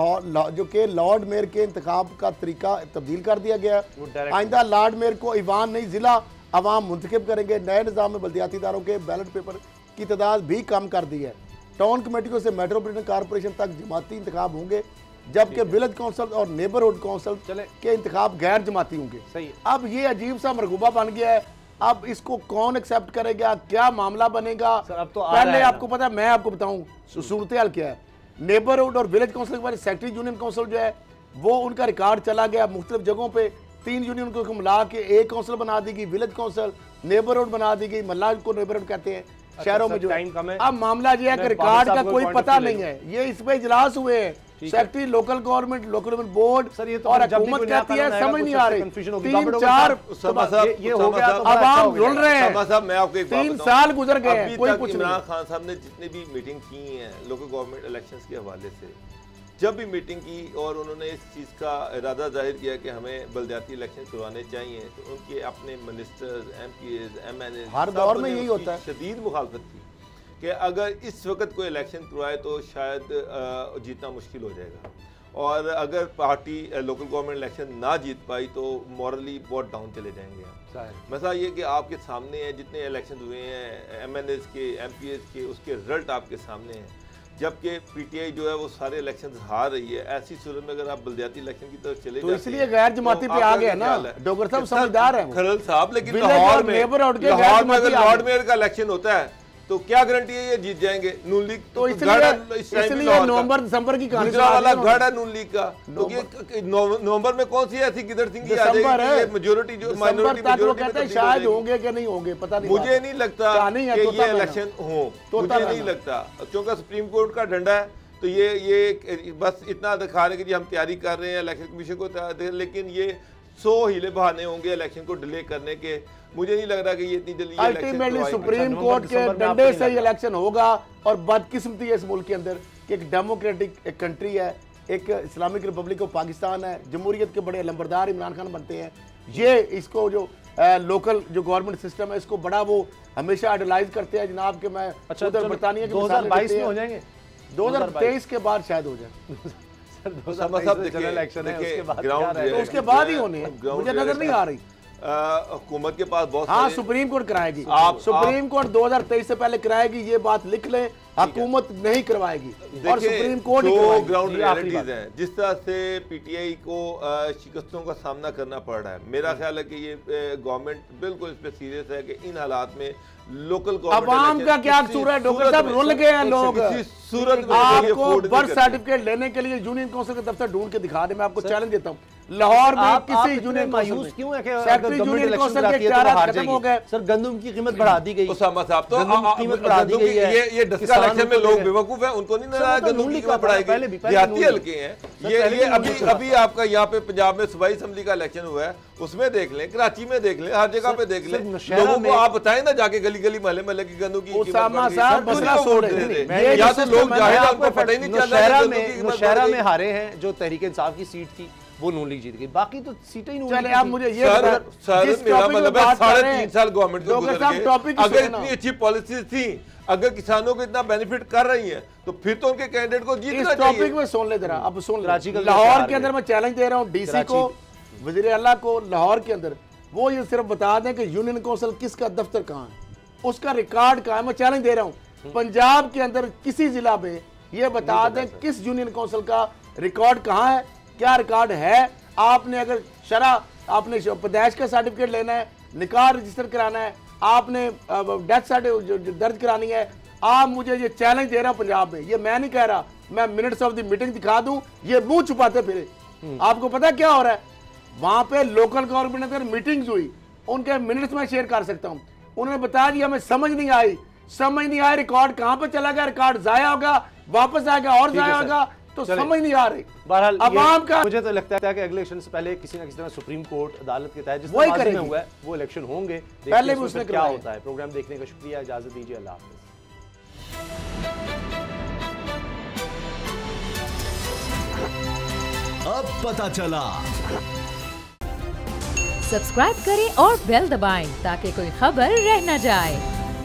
Speaker 2: जो कि लॉर्ड मेयर के इंतखाब का तरीका तब्दील कर दिया गया। आइंदा लॉर्ड मेयर को ईवान नहीं जिला अवाम मुंतखब करेंगे। नए निज़ाम में बल्दियाती इदारों के बैलेट पेपर की तादाद भी कम कर दी है। टाउन कमेटियों से मेट्रोपॉलिटन कॉरपोरेशन तक जमाती इंतखाब होंगे, जबकि विलेज काउंसिल और नेबरहुड काउंसिल के इंतखाब गैर जमाती होंगे।
Speaker 3: सही है।
Speaker 2: अब ये अजीब सा मरगूबा बन गया है। अब इसको कौन एक्सेप्ट करेगा, क्या मामला बनेगा?
Speaker 3: अब तो
Speaker 2: पहले आपको पता है, मैं आपको बताऊं सूरत हाल क्या है। नेबरहुड और विलेज काउंसिल के बारे सेक्रेटरी यूनियन काउंसिल जो है वो उनका रिकॉर्ड चला गया मुख्तलिफ जगहों पे। 3 यूनियन को मिला के एक काउंसिल बना दी गई, विलेज काउंसिल, नेबरहुड बना दी गई। मल्ला को नेबरहुड कहते हैं शहरों में जो। अब मामला ये है कि रिकॉर्ड का कोई पता नहीं है। ये इस पे इजलास हुए हैं, secretary local government, local board और हुकूमत कहती है, समझ नहीं आ रही। 3-4
Speaker 3: ये हो गया,
Speaker 2: आवाम रुल रहे हैं।
Speaker 4: मैं आपको
Speaker 2: 3 साल गुजर गए हैं, कोई कुछ नहीं।
Speaker 4: इमरान खान साहब ने जितने भी मीटिंग की हैं लोकल गवर्नमेंट इलेक्शंस के हवाले से, जब भी मीटिंग की और उन्होंने इस चीज़ का इरादा जाहिर किया कि हमें बल्दियाती इलेक्शन करवाने चाहिए, तो उनके अपने मिनिस्टर्स, MPs, MNAs
Speaker 2: हर दौर में यही होता है।
Speaker 4: शदीद मुखालफत थी कि अगर इस वक्त कोई इलेक्शन करवाए तो शायद जीतना मुश्किल हो जाएगा, और अगर पार्टी लोकल गवर्नमेंट इलेक्शन ना जीत पाई तो मॉरली बहुत डाउन चले जाएंगे। मसला ये कि आपके सामने है जितने इलेक्शन हुए हैं MNAs के, MPs के, उसके रिजल्ट आपके सामने हैं, जबकि PTI जो है वो सारे इलेक्शंस हार रही है। ऐसी सूरत में अगर आप बल्दियाती इलेक्शन की तरफ चले
Speaker 2: तो इसलिए गैर जमाती पे आ गया ना। डॉक्टर साहब समझदार है
Speaker 4: खरल साहब, लेकिन लाहौर में अगर लॉर्ड मेयर का इलेक्शन होता है तो क्या गारंटी है ये जीत जाएंगे? नून लीग तो
Speaker 2: इसलिए नवंबर दिसंबर की कहानी
Speaker 4: वाला गढ़ है नून लीग का। तो ये नवंबर में कौन सी ऐसी गिदड़ सिंह की आ जाएगी मेजॉरिटी जो माइनॉरिटी मेजॉरिटी
Speaker 2: शायद होंगे कि नहीं होंगे पता नहीं।
Speaker 4: मुझे नहीं लगता कि ये इलेक्शन हो, मुझे नहीं लगता, क्योंकि सुप्रीम कोर्ट का डंडा है। तो ये बस इतना दिखा रहे कि जी हम तैयारी कर रहे हैं इलेक्शन कमीशन को, लेकिन ये 100 हीले बहाने होंगे इलेक्शन को डिले करने के। मुझे नहीं लग रहा कि ये इतनी जल्दी
Speaker 2: अल्टीमेटली सुप्रीम कोर्ट के डंडे से ही इलेक्शन होगा। और बदकिस्मती है इस मुल्क के अंदर कि एक डेमोक्रेटिक एक कंट्री है, एक इस्लामिक रिपब्लिक ऑफ पाकिस्तान है, जमहूरियत के बड़े लंबरदार इमरान खान बनते हैं। ये इसको जो लोकल जो गवर्नमेंट सिस्टम है इसको बड़ा वो हमेशा आइडलाइज करते हैं जनाब कि मैं उधर बरतानिया के
Speaker 3: 2022 में हो जाएंगे,
Speaker 2: 2023 के बाद शायद हो जाए। उसके बाद ही होने हैं, मुझे नजर नहीं आ रही।
Speaker 4: हुकूमत के पास बहुत,
Speaker 2: हाँ सुप्रीम कोर्ट कराएगी, सुप्रीम कोर्ट 2023 से पहले कराएगी, ये बात लिख लें। हुकूमत नहीं करवाएगी और सुप्रीम कोर्ट ही करवाएगी।
Speaker 4: ग्राउंड रियलिटीज हैं, जिस तरह से PTI को शिकस्तों का सामना करना पड़ रहा है, मेरा ख्याल है कि ये गवर्नमेंट बिल्कुल इस पे सीरियस है कि इन हालात में लोकल
Speaker 2: गवर्नमेंट का क्या कसूर है? डॉक्टर साहब रुल गए हैं लोग।
Speaker 4: सूरत में
Speaker 2: आपको बर्थ सर्टिफिकेट लेने के लिए यूनियन काउंसिल का दफ्तर ढूंढ के दिखा दे, मैं आपको चैलेंज देता हूँ। लाहौर में किसी यूनियन
Speaker 3: मायूस क्यों है कि
Speaker 2: सेक्रेटरी यूनियन कौंसिल के इख्तियारात खत्म हो गए?
Speaker 3: सर गंदम की कीमत बढ़ा दी गई,
Speaker 4: उसामा साहब तो
Speaker 3: कीमत बढ़ा दी गई है।
Speaker 4: ये डस्का इलेक्शन में लोग बेवकूफ हैं, उनको नहीं नजर आया गंदम की कीमत बढ़ाएगी। देहाती हल्के हैं ये। अभी आपका यहाँ पे पंजाब में सूबाई असेंबली का इलेक्शन हुआ है, उसमें देख लें, कराची में देख लें, हर जगह पे देख लें, लोगों को आप बताएं ना जाके गली गली महल्ले महल्ले की गंदम की या तो लोग जाहिर है उनको पता ही नहीं चल रहा।
Speaker 3: नौशहरा में हारे हैं जो तहरीक इंसाफ की सीट थी, वो नून लीग जीत गई, बाकी तो सीटें ही नून
Speaker 2: चले। आप मुझे ये
Speaker 4: मेरा मतलब है 3.5 साल गवर्नमेंट को गुजर गए, अगर इतनी अच्छी पॉलिसीज थी, अगर किसानों को इतना बेनिफिट कर रही है, तो फिर तो उनके कैंडिडेट को जीतना चाहिए।
Speaker 2: इस टॉपिक में सुन ले जरा, अब सुन ले। लाहौर के अंदर मैं चैलेंज दे रहा हूँ डीसी को, वजीर आला को, लाहौर के अंदर वो ये सिर्फ बता दें कि यूनियन कौंसिल किसका दफ्तर कहाँ है, उसका रिकॉर्ड कहाँ है। मैं चैलेंज दे रहा हूँ पंजाब के अंदर किसी जिला में ये बता दें किस यूनियन कौंसिल का रिकॉर्ड कहाँ है, क्या रिकॉर्ड है। आपने अगर आपने पैदाइश का सर्टिफिकेट लेना है, निकाह रजिस्टर कराना है, आपने डेथ सर्टिफिकेट दर्ज करानी है, आप मुझे ये चैलेंज दे रहा हूं पंजाब में, ये मैं नहीं कह रहा, मैं मिनट्स ऑफ द मीटिंग दिखा दूं, ये मुंह छुपाते फिरे। आपको पता क्या हो रहा है वहां पे? लोकल गवर्नमेंट अगर मीटिंग्स हुई, उनके मिनट्स में शेयर कर सकता हूं, उन्होंने बता दिया हमें समझ नहीं आई, रिकॉर्ड कहां पे चला गया, रिकॉर्ड जाया होगा, वापस आएगा और जाया होगा, तो समझ नहीं आ रही।
Speaker 3: बहरहाल
Speaker 2: अवाम का
Speaker 3: मुझे तो लगता है कि अगले इलेक्शन से पहले किसी ना किसी तरह सुप्रीम कोर्ट अदालत के तहत जिस
Speaker 2: वही
Speaker 3: में
Speaker 2: करेगी।
Speaker 3: हुआ है वो इलेक्शन होंगे,
Speaker 2: पहले भी उसने
Speaker 3: क्या होता है। प्रोग्राम देखने का शुक्रिया, इजाजत दीजिए, अल्लाह हाफिज।
Speaker 5: अब पता चला।
Speaker 1: सब्सक्राइब करें और बेल दबाएं ताकि कोई खबर रह न जाए।